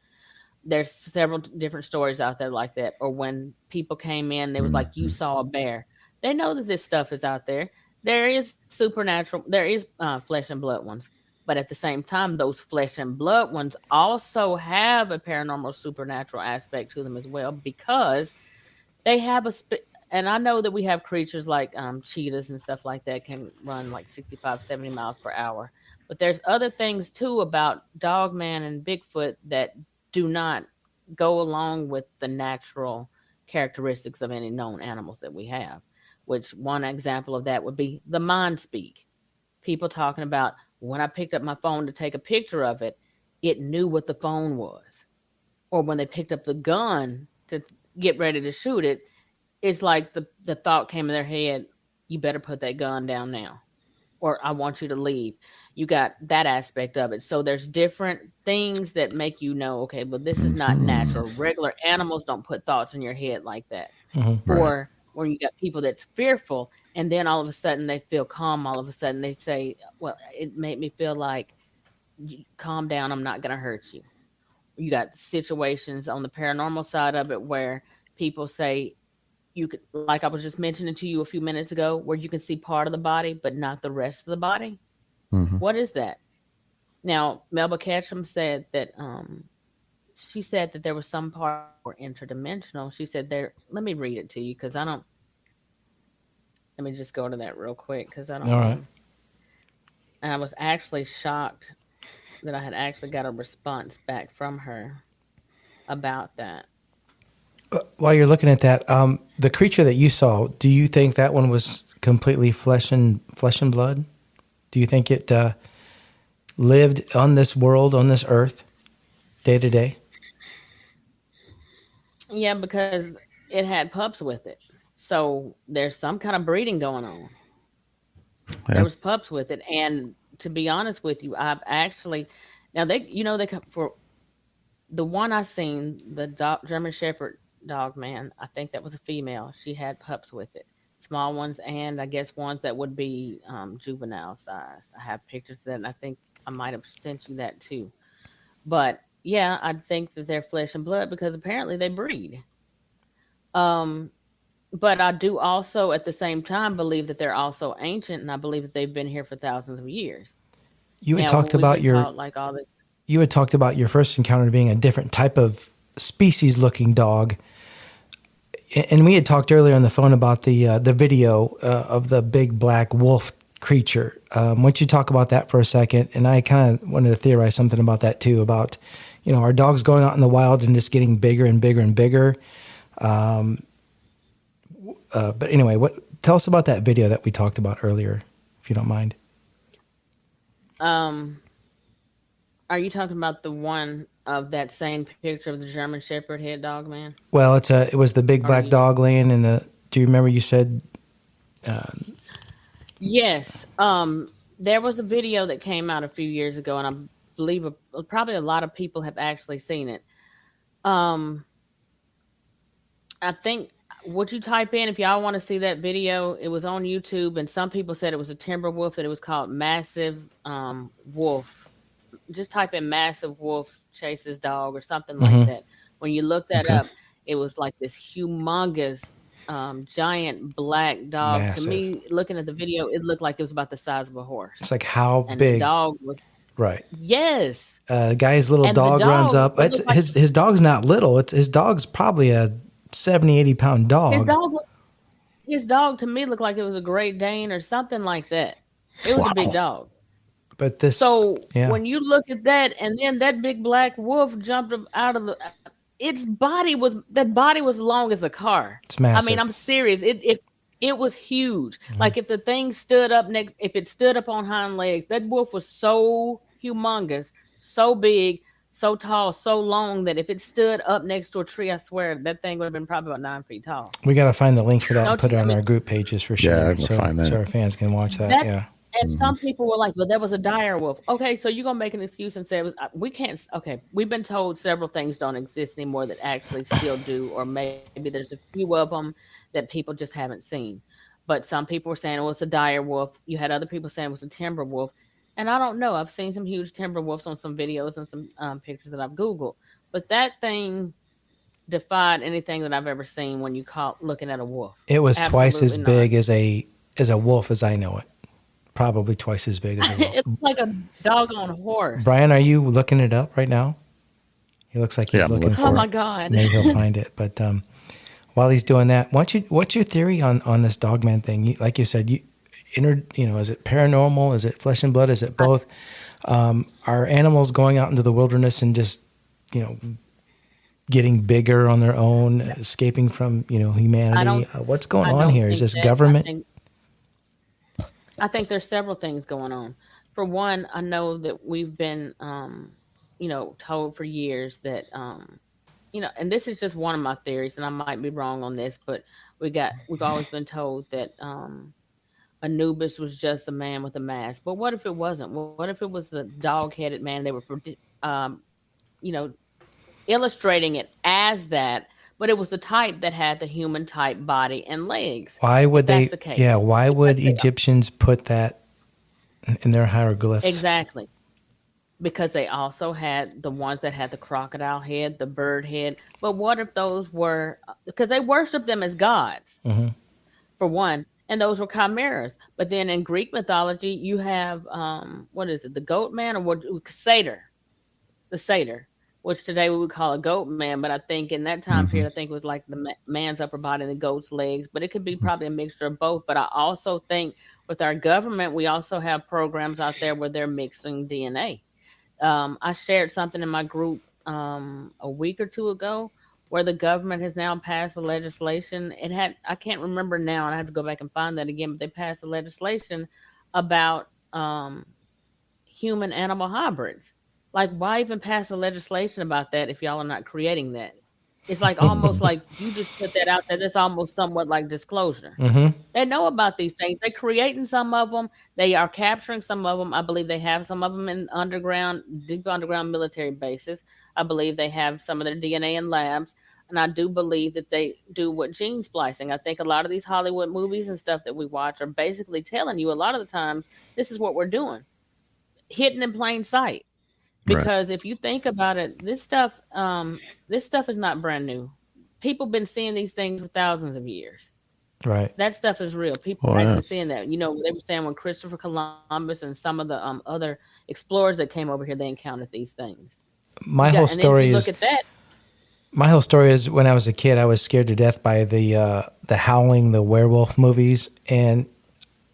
There's several different stories out there like that. Or when people came in, they was like, you saw a bear. They know that this stuff is out there. There is supernatural, there is flesh and blood ones. But at the same time, those flesh and blood ones also have a paranormal supernatural aspect to them as well, because they have and I know that we have creatures like cheetahs and stuff like that can run like 65, 70 miles per hour. But there's other things too about Dogman and Bigfoot that do not go along with the natural characteristics of any known animals that we have. Which one example of that would be the mind speak. People talking about, when I picked up my phone to take a picture of it, it knew what the phone was. Or when they picked up the gun to get ready to shoot it, it's like the thought came in their head, you better put that gun down now, or I want you to leave. You got that aspect of it. So there's different things that make you know, okay, well, this is not natural. Regular animals don't put thoughts in your head like that. Or when you got people that's fearful, and then all of a sudden they feel calm. All of a sudden they say, well, it made me feel like, calm down, I'm not going to hurt you. You got situations on the paranormal side of it where people say, you could, like I was just mentioning to you a few minutes ago, where you can see part of the body but not the rest of the body. What is that? Now, Melba Ketchum said that she said that there was some part were interdimensional. She said there, let me read it to you, because I don't, let me just go to that real quick, because I don't All know. right. And I was actually shocked that I had actually got a response back from her about that. While you're looking at that, the creature that you saw, do you think that one was completely flesh and blood? Do you think it lived on this world, on this earth, day to day? Yeah, because it had pups with it. So there's some kind of breeding going on. Yeah. There was pups with it. And to be honest with you, I've actually, now they for the one I seen, the German Shepherd Dogman, I think that was a female. She had pups with it, small ones, and I guess ones that would be juvenile sized. I have pictures of that, and I think I might have sent you that too. But yeah, I think that they're flesh and blood because apparently they breed. But I do also at the same time believe that they're also ancient, and I believe that they've been here for thousands of years. You had talked about like all this. You had talked about your first encounter being a different type of species looking dog. And we had talked earlier on the phone about the video of the big black wolf creature. Why don't you talk about that for a second? And I kind of wanted to theorize something about that too, about, our dogs going out in the wild and just getting bigger and bigger and bigger. But anyway, tell us about that video that we talked about earlier, if you don't mind. Are you talking about the one of that same picture of the German Shepherd head dog man? Well, it was the big black dog laying in the. Do you remember you said? Yes. There was a video that came out a few years ago, and I believe probably a lot of people have actually seen it. I think what you type in, if y'all want to see that video, it was on YouTube, and some people said it was a timber wolf, and it was called Massive Wolf. Just type in Massive Wolf chases dog or something like that. When you look that up, it was like this humongous, giant black dog. Massive. To me, looking at the video, it looked like it was about the size of a horse. It's like how and big? The dog was right. Yes. Guy's little dog runs up. His dog's not little. His dog's probably a 70, 80-pound dog. His dog to me looked like it was a Great Dane or something like that. It was a big dog. But this, when you look at that, and then that big black wolf jumped out of its body was long as a car. It's massive. I mean, I'm serious. It was huge. Mm-hmm. Like if the thing stood up if it stood up on hind legs, that wolf was so humongous, so big, so tall, so long that if it stood up next to a tree, I swear that thing would have been probably about 9 feet tall. We got to find the link for that and put it on our group pages for sure. Yeah, find that. So our fans can watch that. Yeah. And some people were like, well, that was a dire wolf. Okay, so you're going to make an excuse and say, we can't. Okay, we've been told several things don't exist anymore that actually still do, or maybe there's a few of them that people just haven't seen. But some people were saying it was a dire wolf. You had other people saying it was a timber wolf. And I don't know. I've seen some huge timber wolves on some videos and some pictures that I've Googled. But that thing defied anything that I've ever seen when you looking at a wolf. It was twice as big as a wolf as I know it. Probably twice as big as a wolf. It's like a doggone horse. Brian, are you looking it up right now? He looks like he's looking for it. Oh my God. So maybe he'll find it. But while he's doing that, what's your theory on this Dogman thing? Like you said, is it paranormal? Is it flesh and blood? Is it both? Are animals going out into the wilderness and just, getting bigger on their own, escaping from, humanity? What's going on here? Is this government? I think there's several things going on. For one, I know that we've been, told for years that, and this is just one of my theories, and I might be wrong on this, but we've always been told that Anubis was just a man with a mask. But what if it wasn't? Well, what if it was the dog-headed man? They were, illustrating it as that, but it was the type that had the human type body and legs. Why would that's the case. Yeah, why would Egyptians put that in their hieroglyphs? Exactly. Because they also had the ones that had the crocodile head, the bird head. But what if those were, because they worshiped them as gods, for one, and those were chimeras. But then in Greek mythology, you have, the goat man, or satyr, the satyr, which today we would call a goat man, but I think in that time period, I think it was like the man's upper body and the goat's legs, but it could be probably a mixture of both. But I also think with our government, we also have programs out there where they're mixing DNA. I shared something in my group a week or two ago where the government has now passed a legislation. I can't remember now, and I have to go back and find that again, but they passed a legislation about human animal hybrids. Like, why even pass a legislation about that if y'all are not creating that? It's like almost like you just put that out there. That's almost somewhat like disclosure. They know about these things. They're creating some of them. They are capturing some of them. I believe they have some of them in deep underground military bases. I believe they have some of their DNA in labs. And I do believe that they do what gene splicing. I think a lot of these Hollywood movies and stuff that we watch are basically telling you a lot of the times, this is what we're doing. Hidden in plain sight. Because if you think about it, this stuff is not brand new. People have been seeing these things for thousands of years. Right. That stuff is real. People are actually seeing that. They were saying when Christopher Columbus and some of the other explorers that came over here, they encountered these things. My whole story is when I was a kid, I was scared to death by the Howling, the werewolf movies, and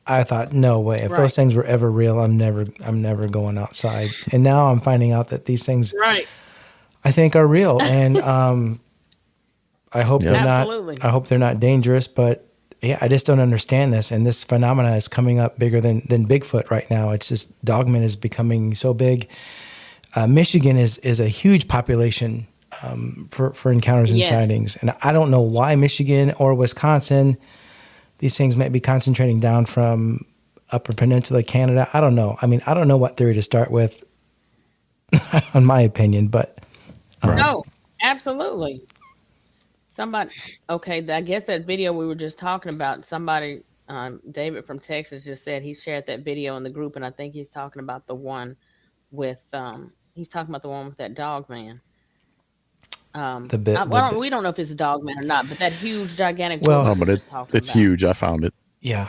I thought, no way. If those things were ever real, I'm never going outside. And now I'm finding out that these things, I think, are real. And I hope they're not. I hope they're not dangerous. But yeah, I just don't understand this. And this phenomena is coming up bigger than Bigfoot right now. It's just Dogman is becoming so big. Michigan is a huge population for encounters and sightings. And I don't know why Michigan or Wisconsin. These things might be concentrating down from Upper Peninsula Canada. I don't know. I mean, I don't know what theory to start with, in my opinion, but. No, absolutely. I guess that video we were just talking about, somebody, David from Texas just said he shared that video in the group, and I think he's talking about the one with, that dog man. We don't know if it's a Dogman or not, but that huge, gigantic. But it's huge. I found it. Yeah.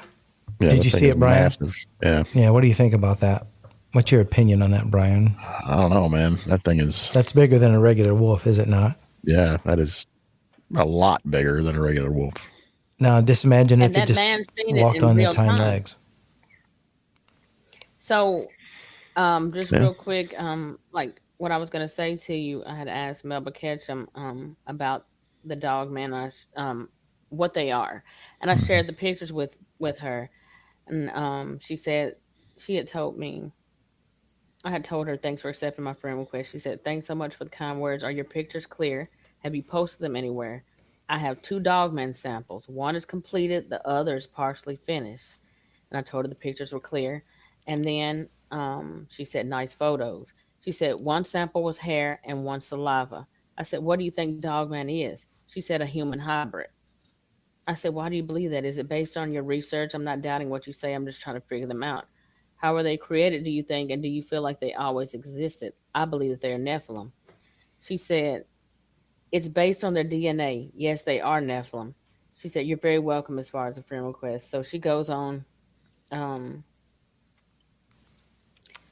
Did you see it, Brian? Massive. Yeah. Yeah. What do you think about that? What's your opinion on that, Brian? I don't know, man. That's bigger than a regular wolf, is it not? Yeah, that is a lot bigger than a regular wolf. Now, just imagine And if it that just man's seen walked it in on real its hind time. legs. So, just real quick, like what I was gonna say to you, I had asked Melba Ketchum about the Dogman, what they are, and I shared the pictures with her, and she said she had told me. I had told her, thanks for accepting my friend request. She said, thanks so much for the kind words. Are your pictures clear? Have you posted them anywhere? I have 2 Dogman samples. One is completed, the other is partially finished. And I told her the pictures were clear. And then she said, nice photos. She said, one sample was hair and one saliva. I said, what do you think Dogman is? She said, a human hybrid. I said, why do you believe that? Is it based on your research? I'm not doubting what you say. I'm just trying to figure them out. How were they created, do you think? And do you feel like they always existed? I believe that they're Nephilim. She said, it's based on their DNA. Yes, they are Nephilim. She said, you're very welcome as far as a friend request. So she goes on. Um,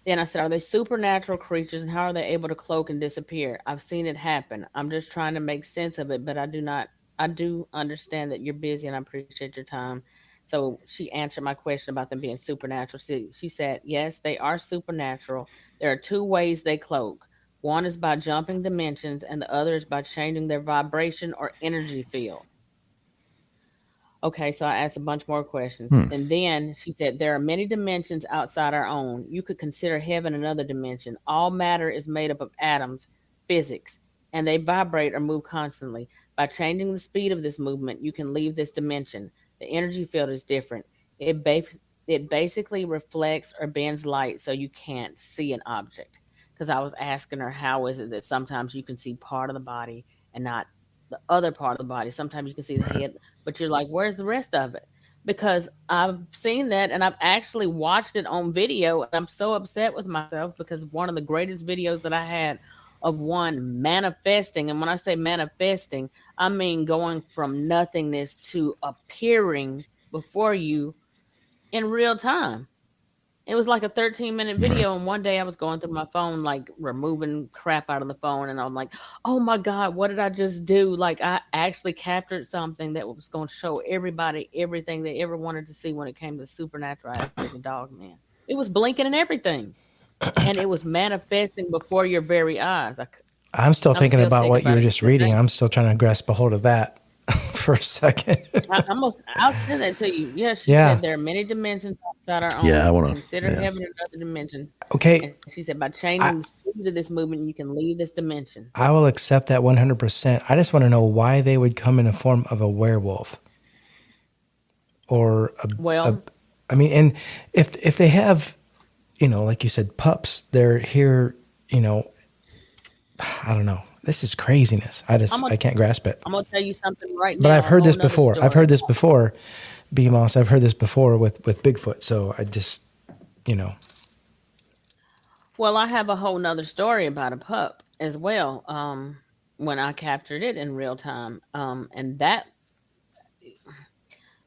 Then I said, are they supernatural creatures and how are they able to cloak and disappear? I've seen it happen. I'm just trying to make sense of it, but I do understand that you're busy and I appreciate your time. So she answered my question about them being supernatural. She said, yes, they are supernatural. There are 2 ways they cloak. One is by jumping dimensions and the other is by changing their vibration or energy field. Okay, so I asked a bunch more questions. And then she said, there are many dimensions outside our own. You could consider heaven another dimension. All matter is made up of atoms, physics, and they vibrate or move constantly. By changing the speed of this movement, you can leave this dimension. The energy field is different. It basically reflects or bends light so you can't see an object. Because I was asking her, how is it that sometimes you can see part of the body and not the other part of the body? Sometimes you can see the head, but you're like, where's the rest of it? Because I've seen that and I've actually watched it on video. And I'm so upset with myself because one of the greatest videos that I had of one manifesting, and when I say manifesting, I mean going from nothingness to appearing before you in real time. It was like a 13-minute video, and one day I was going through my phone, like removing crap out of the phone, and I'm like, "Oh my God, what did I just do?" Like I actually captured something that was going to show everybody everything they ever wanted to see when it came to the supernatural aspect of Dogman. It was blinking and everything, and it was manifesting before your very eyes. I'm still I'm thinking still about sick what you about were it just to this reading. day. I'm still trying to grasp a hold of that for a second. I'll send that to you. Yeah, she Yeah. said there are many dimensions outside our own. Yeah, I want to. Consider heaven another dimension. Okay. And she said by changing the speed of this movement, you can leave this dimension. I will accept that 100%. I just want to know why they would come in the form of a werewolf or I mean, and if they have, like you said, pups, they're here, I don't know. This is craziness. I can't grasp it. I'm gonna tell you something right now. But I've heard this before. I've heard this before, B Moss. I've heard this before with Bigfoot. So I just, Well, I have a whole nother story about a pup as well. When I captured it in real time. And that,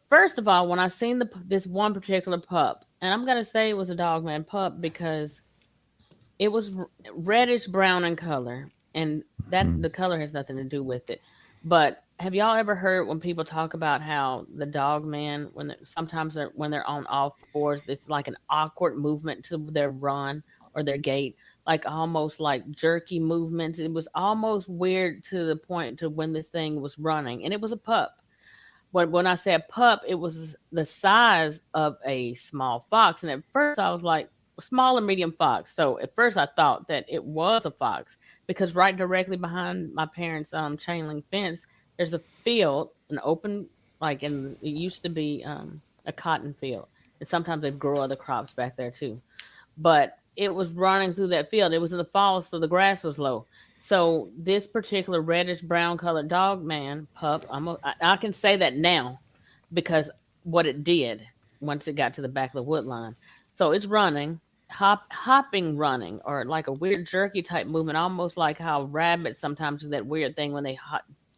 first of all, when I seen this one particular pup, and I'm gonna say it was a Dogman pup because it was reddish brown in color, and that the color has nothing to do with it. But have y'all ever heard when people talk about how the Dogman, sometimes when they're on all fours, it's like an awkward movement to their run or their gait, like almost like jerky movements. It was almost weird to the point to when this thing was running, and it was a pup. But when I said pup, it was the size of a small fox. And at first I was like, small and medium fox. So at first I thought that it was a fox because right directly behind my parents' chain link fence, there's a field, an open, like, and it used to be a cotton field. And sometimes they grow other crops back there too. But it was running through that field. It was in the fall, so the grass was low. So this particular reddish brown colored Dogman pup, I can say that now because what it did once it got to the back of the wood line. So it's running, hopping, running, or like a weird jerky type movement, almost like how rabbits sometimes do that weird thing when they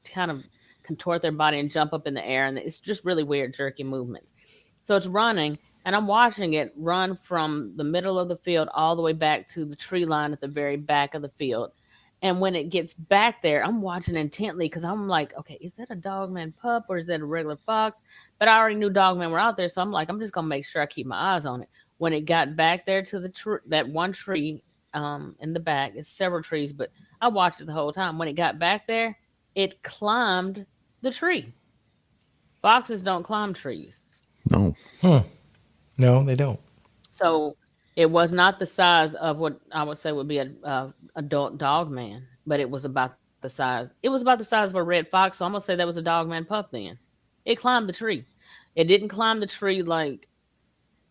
kind of contort their body and jump up in the air, and it's just really weird jerky movements. So it's running, and I'm watching it run from the middle of the field all the way back to the tree line at the very back of the field. And when it gets back there, I'm watching intently because I'm like, okay, is that a Dogman pup or is that a regular fox? But I already knew Dogman were out there, so I'm like, I'm just gonna make sure I keep my eyes on it. When it got back there to that one tree, in the back, it's several trees, but I watched it the whole time. When it got back there, it climbed the tree. Foxes don't climb trees. No. No, they don't. So it was not the size of what I would say would be a adult dog man, but it was about the size. It was about the size of a red fox. So I'm gonna say that was a dog man pup. Then it climbed the tree. It didn't climb the tree like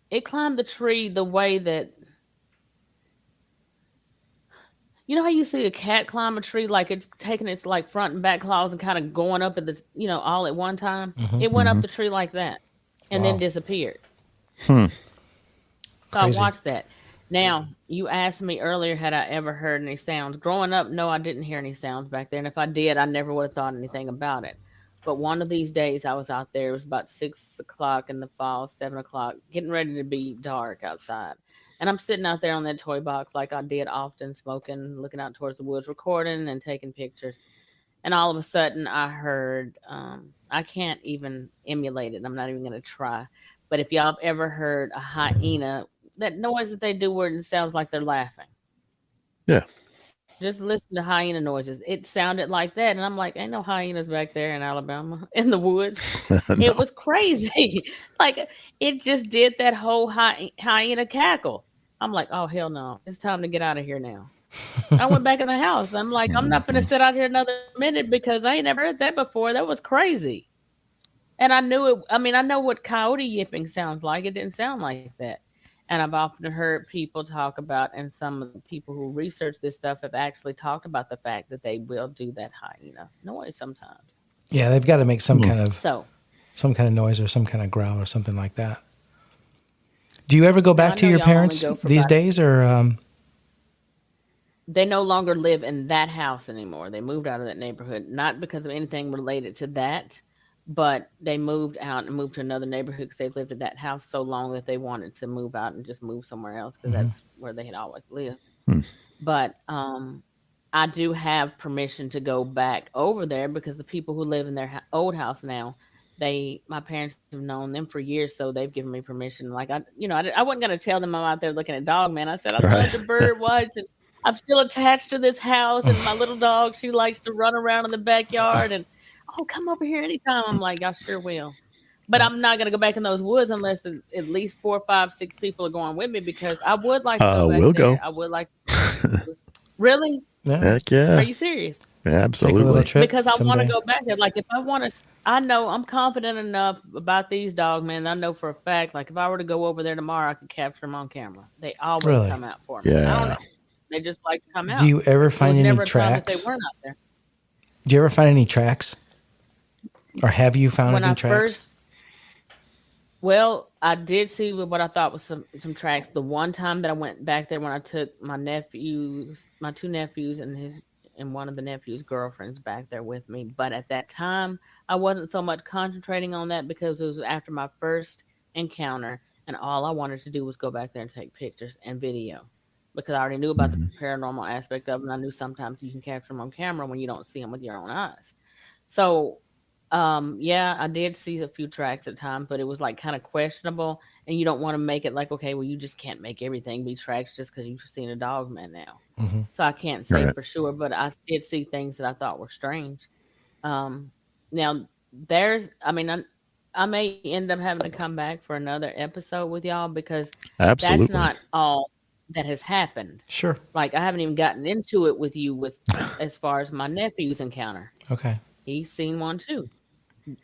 it climbed the tree the way that you know how you see a cat climb a tree, like it's taking its like front and back claws and kind of going up at the all at one time. It went up the tree like that, and then Wow. disappeared. Hmm. So Crazy. I watched that. Now, you asked me earlier, had I ever heard any sounds? Growing up, no, I didn't hear any sounds back there. And if I did, I never would have thought anything about it. But one of these days I was out there, it was about 6 o'clock in the fall, 7 o'clock, getting ready to be dark outside. And I'm sitting out there on that toy box like I did often, smoking, looking out towards the woods, recording and taking pictures. And all of a sudden I heard, I can't even emulate it. I'm not even going to try. But if y'all have ever heard a hyena, that noise that they do where it sounds like they're laughing. Yeah. Just listen to hyena noises. It sounded like that. And I'm like, ain't no hyenas back there in Alabama in the woods. No. It was crazy. Like it just did that whole hyena cackle. I'm like, oh, hell no. It's time to get out of here now. I went back in the house. I'm like, I'm not going to sit out here another minute because I ain't never heard that before. That was crazy. And I knew it. I mean, I know what coyote yipping sounds like. It didn't sound like that. And I've often heard people talk about, and some of the people who research this stuff have actually talked about the fact that they will do that hyena noise sometimes. Yeah, they've got to make some kind So of noise or some kind of growl or something like that. Do you ever go now I back to know your y'all only parents go for these about days, or they no longer live in that house anymore. They moved out of that neighborhood, not because of anything related to that, but they moved out and moved to another neighborhood because they've lived at that house so long that they wanted to move out and just move somewhere else because that's where they had always lived. Hmm. But I do have permission to go back over there because the people who live in their old house now, my parents have known them for years, so they've given me permission. Like I wasn't gonna tell them I'm out there looking at Dogman. I said I love Right. the bird watch, and I'm still attached to this house, and my little dog, she likes to run around in the backyard, and oh, come over here anytime. I'm like, I sure will. But I'm not gonna go back in those woods unless at least 4, 5, 6 people are going with me because I would like to go back We'll there. go. I would like to. Really? yeah, Heck yeah. Are you serious? take a little Absolutely. trip Because I want to someday? go back there. Like if I want to, I know I'm confident enough about these dog men. I know for a fact, like if I were to go over there tomorrow, I could capture them on camera. They always Really? come out for me. I don't Yeah. know. They just like to come out. Do you ever There find was any never a time that they tracks? weren't out there. Do you ever find any tracks, or have you found When any I tracks? well, I did see what I thought was some tracks. The one time that I went back there when I took my two nephews, and one of the nephews' girlfriends back there with me. But at that time, I wasn't so much concentrating on that because it was after my first encounter, and all I wanted to do was go back there and take pictures and video because I already knew about the paranormal aspect of it. And I knew sometimes you can capture them on camera when you don't see them with your own eyes. So yeah, I did see a few tracks at times, but it was like kind of questionable. And you don't want to make it like, okay, well, you just can't make everything be tracks just because you've seen a dog man now. Mm-hmm. So I can't say Right. for sure, but I did see things that I thought were strange. Um, now I mean, I may end up having to come back for another episode with y'all because that's Absolutely. not all that has happened. Sure. Like I haven't even gotten into it with you with as far as my nephew's encounter. Okay. He's seen one too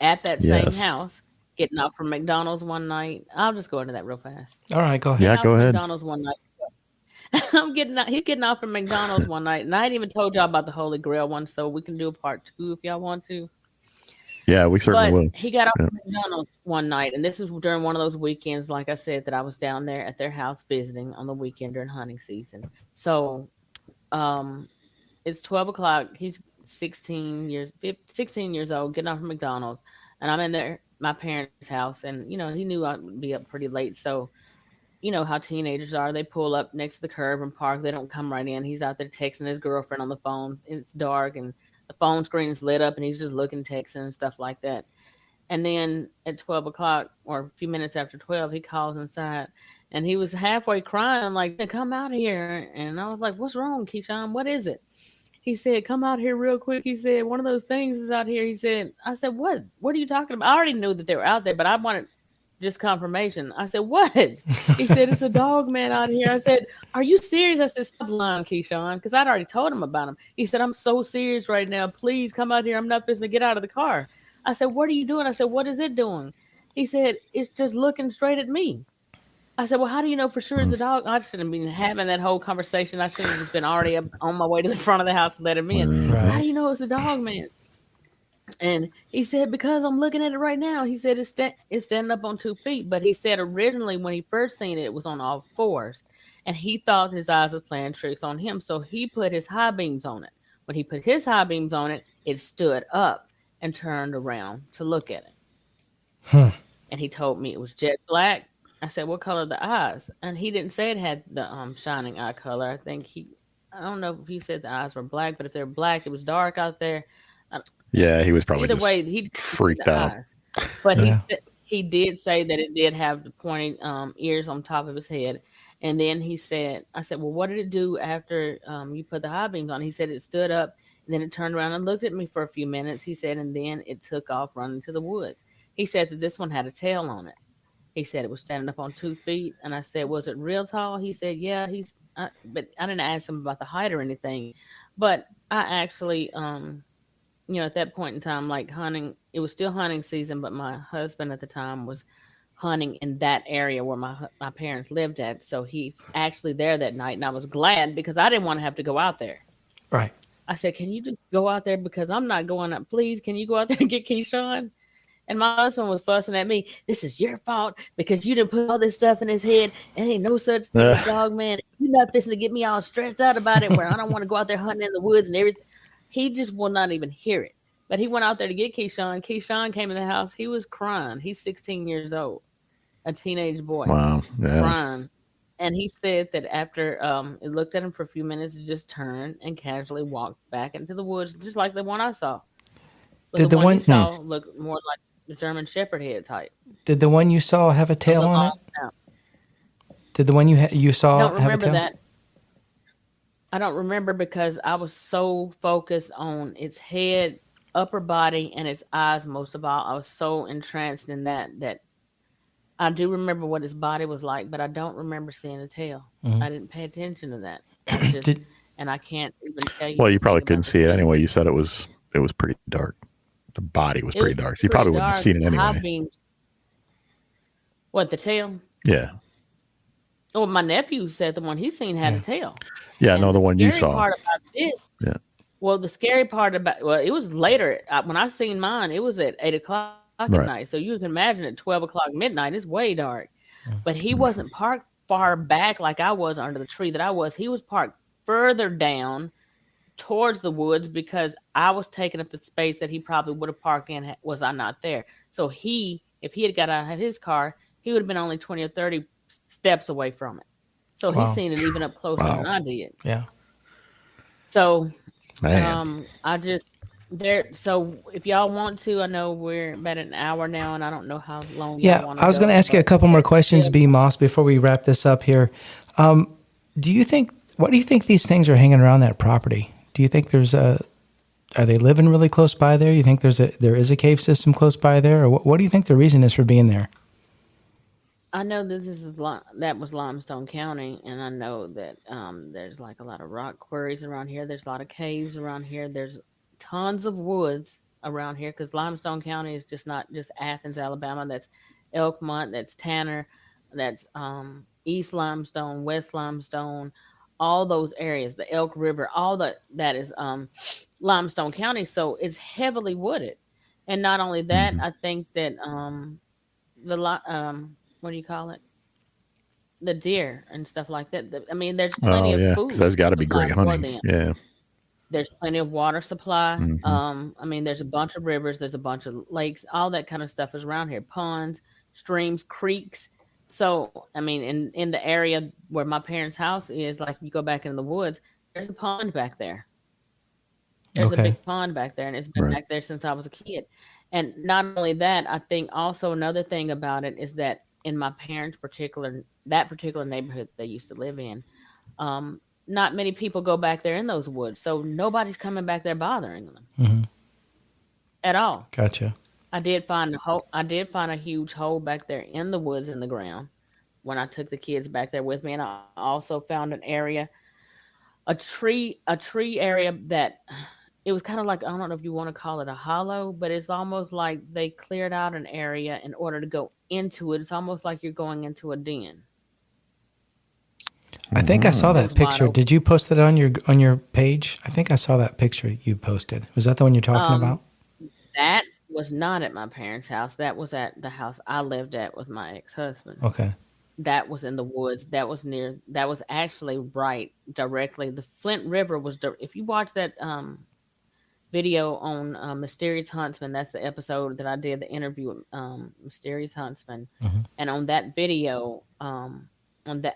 at that same Yes. house, getting off from McDonald's one night. I'll just go into that real fast. All right. Go ahead. Yeah, Getting off go from ahead. McDonald's one night. He's getting off from McDonald's one night, and I ain't even told y'all about the Holy Grail one, so we can do a part 2 if y'all want to. Yeah, we certainly But will. he got off Yeah. from McDonald's one night, and this is during one of those weekends, like I said, that I was down there at their house visiting on the weekend during hunting season. So, it's 12 o'clock. He's 16 years old, getting off from McDonald's, and I'm in there, my parents' house, and he knew I'd be up pretty late, so you know how teenagers are. They pull up next to the curb and park. They don't come right in. He's out there texting his girlfriend on the phone. It's dark and the phone screen is lit up and he's just looking, texting and stuff like that. And then at 12 o'clock or a few minutes after 12, he calls inside and he was halfway crying, like, come out here. And I was like, what's wrong, Keyshawn? What is it? He said, come out here real quick. He said, one of those things is out here. He said, I said, what? What are you talking about? I already knew that they were out there, but I wanted just confirmation. I said, what? He said, it's a dog man out here. I said, are you serious? I said, stop lying, Keyshawn, because I'd already told him about him. He said, I'm so serious right now. Please come out here. I'm not fixing to get out of the car. I said, what are you doing? I said, what is it doing? He said, it's just looking straight at me. I said, well, how do you know for sure it's a dog? I shouldn't have been having that whole conversation. I should have just been already up on my way to the front of the house and let him in. Right. How do you know it's a dog man? And he said, because I'm looking at it right now. He said it's standing up on 2 feet. But he said originally when he first seen it, it was on all fours. And he thought his eyes were playing tricks on him. So he put his high beams on it. When he put his high beams on it, it stood up and turned around to look at it. And he told me it was jet black. I said, what color are the eyes? And he didn't say it had the shining eye color. I don't know if he said the eyes were black, but if they're black, it was dark out there. Yeah, he was probably either way, he freaked out. Eyes. But he did say that it did have the pointy ears on top of his head. And then he said, I said, well, what did it do after you put the high beams on? He said it stood up, and then it turned around and looked at me for a few minutes. He said, and then it took off running to the woods. He said that this one had a tail on it. He said it was standing up on 2 feet. And I said, was it real tall? He said, yeah. But I didn't ask him about the height or anything. But I actually, at that point in time, like hunting, it was still hunting season, but my husband at the time was hunting in that area where my parents lived at. So he's actually there that night. And I was glad because I didn't want to have to go out there. Right. I said, can you just go out there? Because I'm not going up. Please, can you go out there and get Keyshawn? And my husband was fussing at me. This is your fault because you didn't put all this stuff in his head. And ain't no such thing as dog man. You're not fixing to get me all stressed out about it where I don't want to go out there hunting in the woods and everything. He just will not even hear it. But he went out there to get Keyshawn. Keyshawn came in the house. He was crying. He's 16 years old, a teenage boy. Wow. Yeah. Crying. And he said that after it looked at him for a few minutes, it just turned and casually walked back into the woods, just like the one I saw. But Did the one he saw look more like the German Shepherd head type. Did the one you saw have a tail on it? Snout. Did the one you saw have a tail? I don't remember that. I don't remember because I was so focused on its head, upper body, and its eyes most of all. I was so entranced in that I do remember what his body was like, but I don't remember seeing a tail. Mm-hmm. I didn't pay attention to that. And I can't even tell you. Well, you probably couldn't see it anyway. You said it was pretty dark. The body was pretty dark. So you probably wouldn't have seen it anyway. Beams. What, the tail? Yeah. Oh, my nephew said the one he seen had a tail. Yeah, no, the one you saw. Part about this, well, the scary part it was later. When I seen mine, it was at 8 o'clock at night. So you can imagine at 12 o'clock midnight, it's way dark. But he wasn't parked far back like I was under the tree that I was. He was parked further down towards the woods because I was taking up the space that he probably would have parked in was I not there. So if he had got out of his car, he would have been only 20 or 30 steps away from it. So he's seen it even up closer than I did. Yeah. So I just there. So if y'all want to, I know we're about an hour now, and I don't know how long. Yeah, I was going to ask you a couple more questions, B. Moss, before we wrap this up here. What do you think these things are hanging around that property? Do you think are they living really close by there? You think there is a cave system close by there, or what do you think the reason is for being there? I know that was Limestone County, and I know that there's like a lot of rock quarries around here. There's a lot of caves around here. There's tons of woods around here because Limestone County is just not just Athens, Alabama. That's Elkmont, that's Tanner, that's East Limestone, West Limestone, all those areas, the Elk River, all that is Limestone County. So it's heavily wooded, and not only that, I think that what do you call it? The deer and stuff like that. I mean, there's plenty of food. Because there's got to be great hunting. Yeah. There's plenty of water supply. Mm-hmm. I mean, there's a bunch of rivers. There's a bunch of lakes. All that kind of stuff is around here. Ponds, streams, creeks. So, I mean, in the area where my parents' house is, like you go back in the woods, there's a pond back there. There's a Okay. big pond back there, and it's been back there since I was a kid. And not only that, I think also another thing about it is that in my parents' particular neighborhood they used to live in, um, not many people go back there in those woods, so nobody's coming back there bothering them Mm-hmm. at all. Gotcha. I did find a hole. I did find a huge hole back there in the woods in the ground when I took the kids back there with me, and I also found an area, a tree area that it was kind of like, I don't know if you want to call it a hollow, but it's almost like they cleared out an area in order to go into it. It's almost like you're going into a den. I think I saw It that was wide picture. open. Did you post that on your page? I think I saw that picture you posted. Was that the one you're talking Um, about? that was not at my parents' house. That was at the house I lived at with my ex-husband. Okay. That was in the woods. That was actually right directly. The Flint River was, if you watch that video on Mysterious Huntsman, that's the episode that I did the interview with Mysterious Huntsman. Mm-hmm. And on that video, on that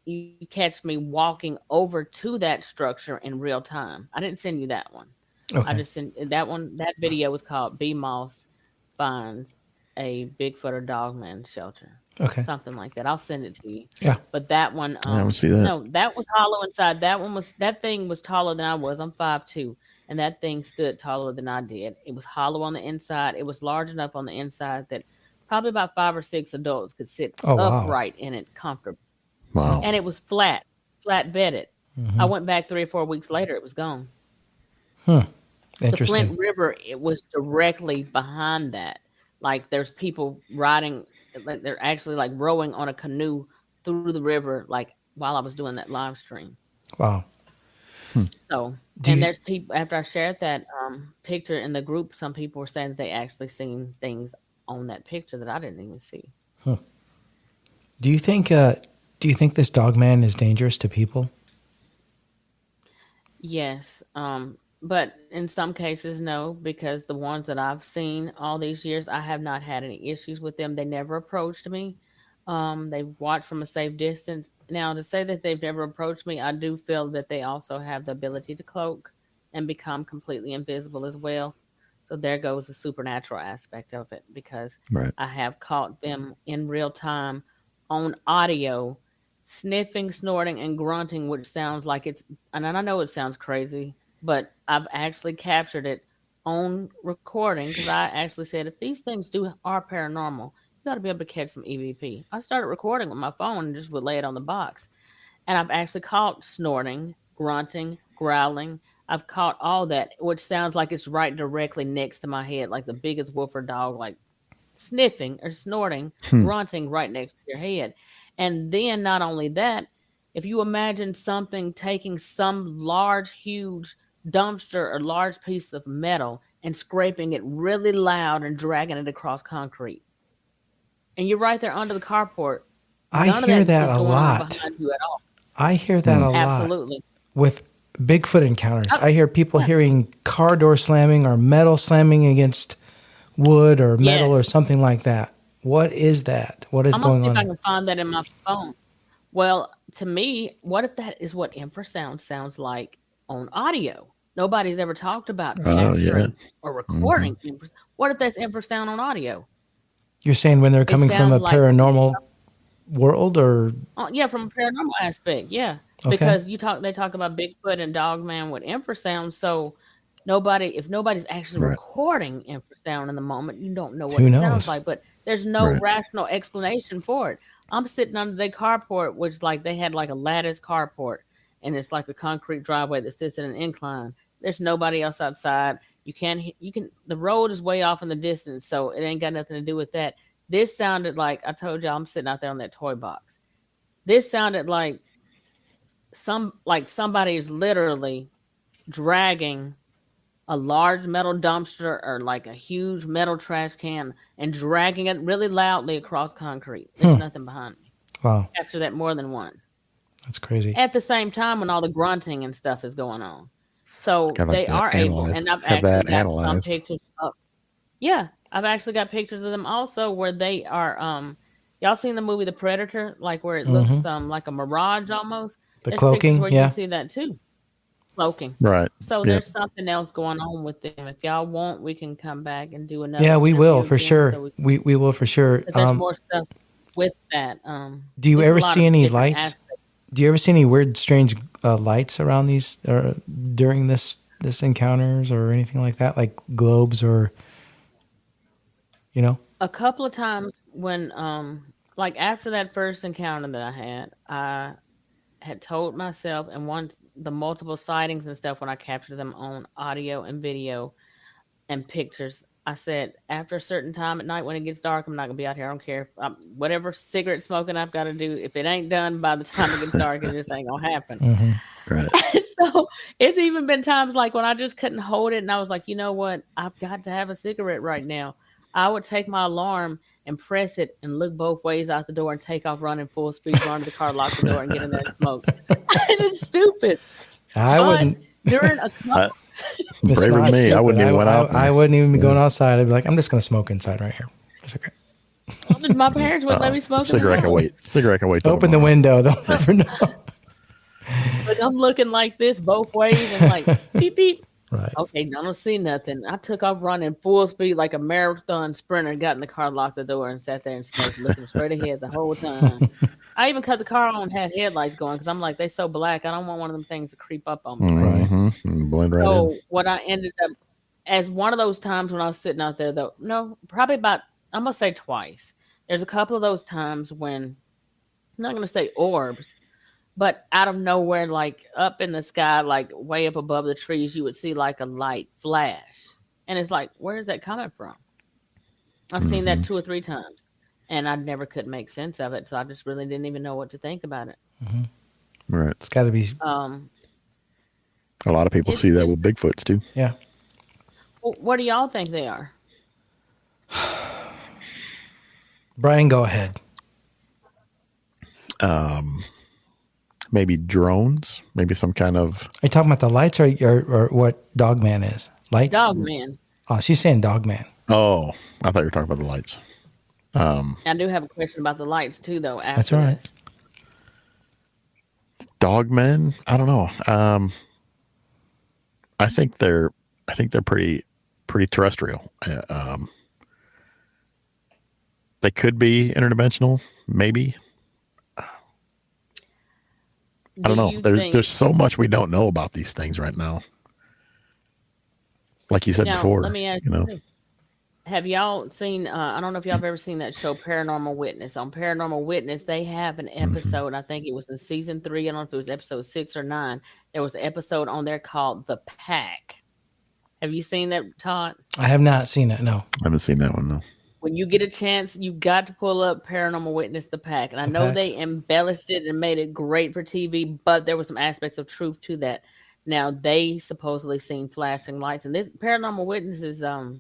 you catch me walking over to that structure in real time. I didn't send you that one. I Okay. just sent that one. That video was called B Moss Finds a Bigfoot or Dogman Shelter. Okay. Something like that. I'll send it to you. Yeah. But that one, I don't see that. no, that was hollow inside. That thing was taller than I was. I'm 5'2", and that thing stood taller than I did. It was hollow on the inside. It was large enough on the inside that probably about 5 or 6 adults could sit Oh wow. upright in it comfortably. Wow. And it was flat bedded. Mm-hmm. I went back 3 or 4 weeks later. It was gone. Hmm. The Interesting. Flint River, it was directly behind that. Like there's people riding, like they're actually like rowing on a canoe through the river, like while I was doing that live stream. Wow. So, Do and you, there's people after I shared that picture in the group, some people were saying that they actually seen things on that picture that I didn't even see. do you think this dog man is dangerous to people? Yes, but in some cases, no, because the ones that I've seen all these years, I have not had any issues with them. They never approached me. They've watched from a safe distance. Now, to say that they've never approached me, I do feel that they also have the ability to cloak and become completely invisible as well. So there goes the supernatural aspect of it, because Right. I have caught them in real time on audio sniffing, snorting, and grunting, which sounds like it's, and I know it sounds crazy, but I've actually captured it on recording because I actually said, if these things are paranormal, you got to be able to catch some EVP. I started recording with my phone and just would lay it on the box. And I've actually caught snorting, grunting, growling. I've caught all that, which sounds like it's right directly next to my head, like the biggest woofer dog, like sniffing or snorting, grunting right next to your head. And then not only that, if you imagine something taking some large, huge dumpster or large piece of metal and scraping it really loud and dragging it across concrete, and you're right there under the carport, I none of hear that that is a going on lot. behind you at all. I hear that a lot Absolutely. with Bigfoot encounters. Oh, I hear people yeah. hearing car door slamming or metal slamming against wood or metal or Yes. something like that. What is that? What is I'm gonna going see if I on? can find that in my phone. Well, to me, what if that is what infrasound sounds like on audio? Nobody's ever talked about Oh, yeah. capturing or recording infrasound. What if that's infrasound on audio? You're saying when they're It coming from a sounds like, paranormal world or yeah, from a paranormal aspect, yeah, okay. because they talk about Bigfoot and Dogman with infrasound. So if nobody's actually Right. recording infrasound in the moment, you don't know what Who it sounds knows? like. But there's no Right. rational explanation for it. I'm sitting under their carport, which like they had like a lattice carport, and it's like a concrete driveway that sits in an incline. There's nobody else outside. The road is way off in the distance, so it ain't got nothing to do with that. This sounded like, I told y'all I'm sitting out there on that toy box. This sounded like somebody is literally dragging a large metal dumpster or like a huge metal trash can and dragging it really loudly across concrete. There's nothing behind me. Wow, After that more than once. that's crazy. At the same time when all the grunting and stuff is going on. So I'd like they to are able, and I've have actually that got some analyzed. pictures of, yeah, I've actually got pictures of them also where they are Y'all seen the movie The Predator? Like where it looks like a mirage almost. The There's pictures cloaking, where you can see that too. Cloaking. Right. So Yeah. there's something else going on with them. If y'all want, we can come back and do another. Yeah, we will for again, sure. So we will for sure. there's more stuff with that. Do you it's a ever lot see of any different lights? aspects. Do you ever see any weird, strange lights around these during this encounters or anything like that, like globes or A couple of times when like after that first encounter that I had told myself, and once the multiple sightings and stuff, when I captured them on audio and video and pictures, I said after a certain time at night when it gets dark, I'm not gonna be out here. I don't care if whatever cigarette smoking I've got to do. If it ain't done by the time it gets dark, it just ain't gonna happen. Right. So it's even been times like when I just couldn't hold it, and I was like, you know what, I've got to have a cigarette right now. I would take my alarm and press it and look both ways out the door and take off running full speed, run to the car, lock the door, and get in there and smoke. And it's stupid. I wouldn't. During a couple, Braver than me. I wouldn't even went out. I wouldn't even be going outside. I'd be like, I'm just going to smoke inside right here. It's okay. my parents wouldn't let me smoke. Cigarette can wait. Cigarette can wait. Open the window. They'll never know. Like I'm looking like this both ways and like beep beep. Right. Okay, I don't see nothing. I took off running full speed like a marathon sprinter, got in the car, locked the door, and sat there and smoked, looking straight ahead the whole time. I even cut the car on and had headlights going because I'm like, they so black. I don't want one of them things to creep up on me. Mm-hmm. Blend right so in. what I ended up as one of those times when I was sitting out there, though, no, probably about, I'm going to say twice. There's a couple of those times when, I'm not going to say orbs, but out of nowhere, like up in the sky, like way up above the trees, you would see like a light flash. And it's like, where is that coming from? I've seen that 2 or 3 times. And I never could make sense of it. So I just really didn't even know what to think about it. Right. It's got to be. A lot of people see that with Bigfoots too. Yeah. What do y'all think they are? Brian, go ahead. Maybe drones, maybe some kind of. Are you talking about the lights or what Dogman is? Lights? Dogman. Oh, she's saying Dogman. Oh, I thought you were talking about the lights. I do have a question about the lights too, though. After That's all right. this. Dogmen? I don't know. I think they're pretty terrestrial. They could be interdimensional, maybe. I don't know. There's so much we don't know about these things right now. Like you said before. Let me ask you, have y'all seen, I don't know if y'all have ever seen that show Paranormal Witness. On Paranormal Witness, they have an episode, I think it was in season 3, I don't know if it was episode 6 or 9. There was an episode on there called The Pack. Have you seen that, Todd? I have not seen it, no. I haven't seen that one, no. When you get a chance, you've got to pull up Paranormal Witness, The Pack. And I know they embellished it and made it great for TV, but there were some aspects of truth to that. Now, they supposedly seen flashing lights. And this Paranormal Witness is, I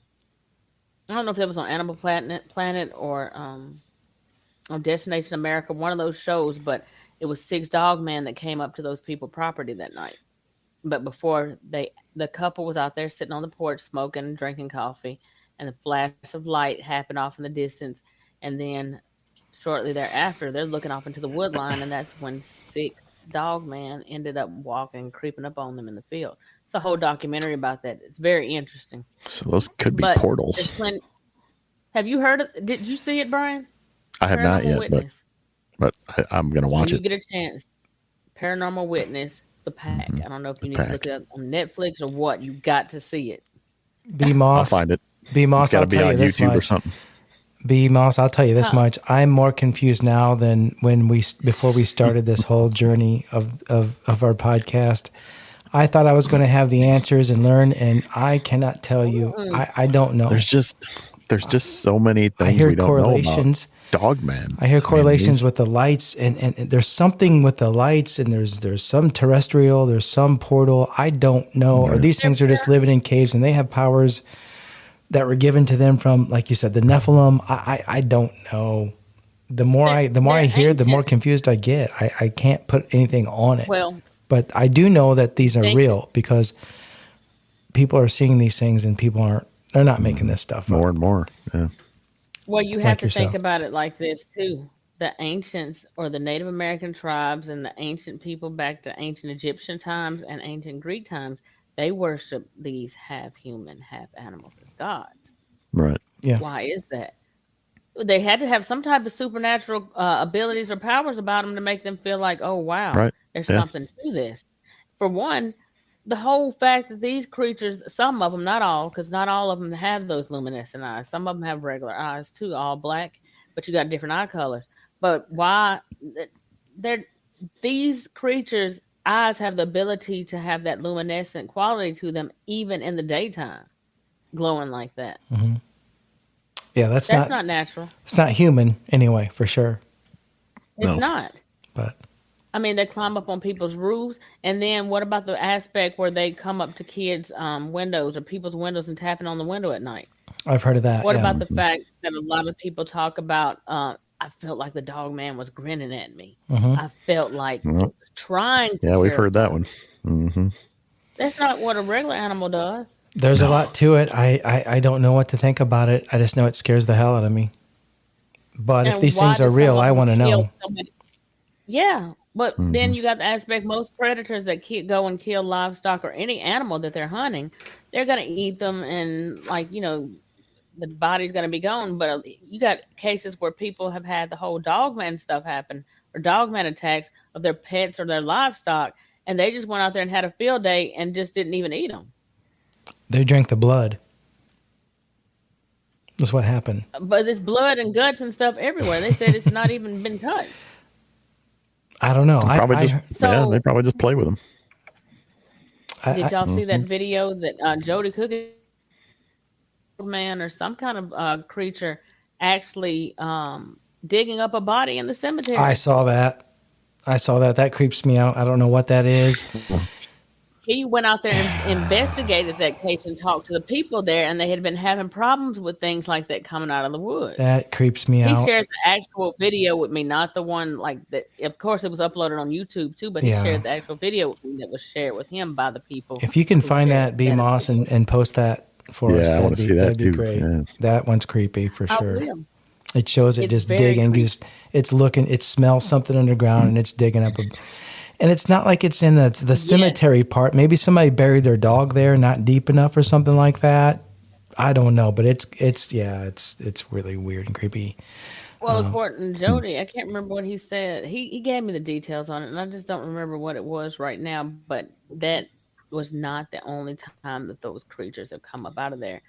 don't know if it was on Animal Planet or on Destination America, one of those shows, but it was 6 Dogmen that came up to those people's property that night. But before the couple was out there sitting on the porch smoking and drinking coffee, and a flash of light happened off in the distance. And then shortly thereafter, they're looking off into the wood line, and that's when 6 Dogman ended up walking, creeping up on them in the field. It's a whole documentary about that. It's very interesting. So those could be portals. Have you heard of? Did you see it, Brian? I have not yet, but I'm going to watch it. You get a chance. Paranormal Witness, The Pack. I don't know if you need to look it up on Netflix or what. You got to see it. B Moss. I'll find it. B Moss, I'll tell you this YouTube much. Or something. B Moss, I'll tell you this much. I'm more confused now than before we started this whole journey of our podcast. I thought I was going to have the answers and learn, and I cannot tell you. I don't know. There's just so many things we don't know about Dogman. I hear correlations with the lights, and there's something with the lights, and there's some terrestrial, there's some portal. I don't know. Or these things are just living in caves, and they have powers that were given to them from, like you said, the Nephilim. I don't know. The more I hear, the more confused I get. I can't put anything on it. Well, but I do know that these are real because people are seeing these things, and people they're not making this stuff more up. And more. Yeah. Well, you have to think about it like this too. The ancients or the Native American tribes and the ancient people back to ancient Egyptian times and ancient Greek times, they worship these half human, half animals as gods. Right. Yeah. Why is that? They had to have some type of supernatural abilities or powers about them to make them feel like, oh, wow, there's something to this. For one, the whole fact that these creatures, some of them, not all, because not all of them have those luminescent eyes. Some of them have regular eyes too, all black, but you got different eye colors. But why these creatures' eyes have the ability to have that luminescent quality to them, even in the daytime, glowing like that. Mm-hmm. Yeah, that's not natural. It's not human anyway, for sure. It's not. But I mean, they climb up on people's roofs, and then what about the aspect where they come up to kids' windows or people's windows and tapping on the window at night? I've heard of that. What about the fact that a lot of people talk about? I felt like the Dogman was grinning at me. Mm-hmm. I felt like trying to. Yeah, we've heard that one. Mm-hmm. That's not what a regular animal does. There's a lot to it. I don't know what to think about it. I just know it scares the hell out of me. But if these things are real, I want to know. Yeah, but then you got the aspect, most predators that go and kill livestock or any animal that they're hunting, they're going to eat them and, like, you know, the body's going to be gone. But you got cases where people have had the whole Dogman stuff happen or Dogman attacks of their pets or their livestock, and they just went out there and had a field day and just didn't even eat them. They drank the blood. That's what happened. But there's blood and guts and stuff everywhere. They said it's not even been touched. I don't know. They probably just play with them. Did y'all see that video that Jody Cookie man or some kind of creature actually digging up a body in the cemetery? I saw that. That creeps me out. I don't know what that is. He went out there and investigated that case and talked to the people there, and they had been having problems with things like that coming out of the woods. That creeps me out. He shared the actual video with me, not the one like that. Of course, it was uploaded on YouTube too, but he shared the actual video with me that was shared with him by the people. If you can find that, B. Moss, and post that for us, I want to see that that'd too. Be great. Yeah. That one's creepy for sure. It shows it just digging. It's looking. It smells something underground, and it's digging up. And it's not like it's in the cemetery part. Maybe somebody buried their dog there, not deep enough or something like that. I don't know, but it's really weird and creepy. Well, according to Jody, I can't remember what he said. He gave me the details on it, and I just don't remember what it was right now. But that was not the only time that those creatures have come up out of there.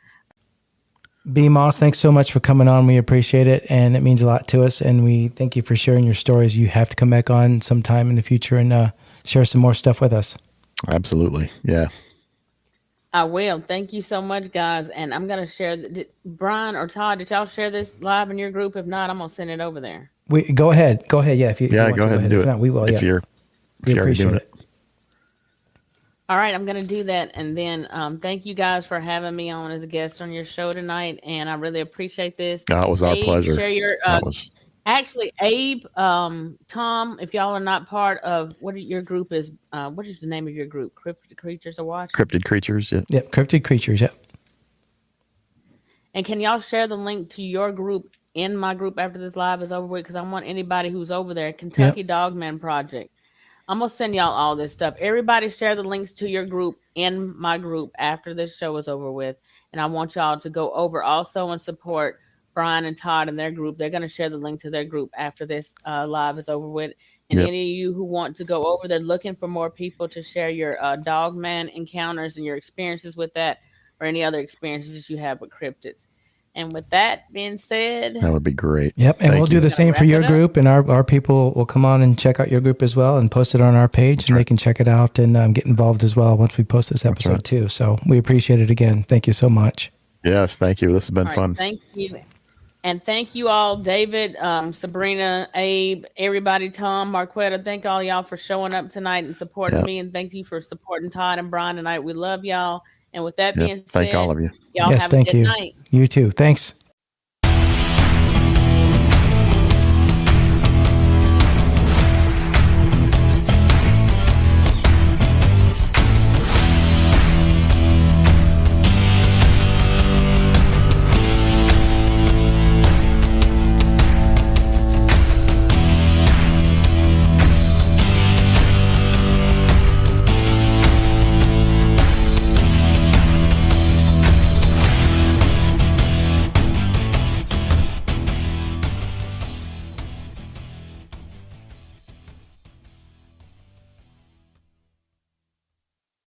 B. Moss, thanks so much for coming on. We appreciate it, and it means a lot to us. And we thank you for sharing your stories. You have to come back on sometime in the future and share some more stuff with us. Absolutely, yeah. I will. Thank you so much, guys. And I'm going to share. Brian or Todd, did y'all share this live in your group? If not, I'm going to send it over there. Go ahead. Yeah, if you go ahead and do it. If not, we will. If you're already doing it. All right, I'm going to do that. And then thank you guys for having me on as a guest on your show tonight. And I really appreciate this. No, it was our pleasure. Share your, actually, Abe, Tom, if y'all are not part of what your group is, what is the name of your group? Cryptid Creatures Are Watching? Cryptid Creatures, yeah. Yep, Cryptid Creatures, yep. And can y'all share the link to your group in my group after this live is over with? Because I want anybody who's over there, Kentucky Dogman Project. I'm going to send y'all all this stuff. Everybody share the links to your group in my group after this show is over with. And I want y'all to go over also and support Brian and Todd and their group. They're going to share the link to their group after this live is over with. And any of you who want to go over, they're looking for more people to share your Dogman encounters and your experiences with that or any other experiences that you have with cryptids. And with that being said, that would be great. Yep. And we'll do the same for your group, and our people will come on and check out your group as well and post it on our page. That's and they can check it out and get involved as well once we post this episode too. So we appreciate it again. Thank you so much. Yes. Thank you. This has been fun. Thank you. And thank you all, David, Sabrina, Abe, everybody, Tom, Marquetta. Thank all y'all for showing up tonight and supporting me. And thank you for supporting Todd and Brian tonight. We love y'all. And with that being said, thank all of you. Y'all have a good night. You too. Thanks.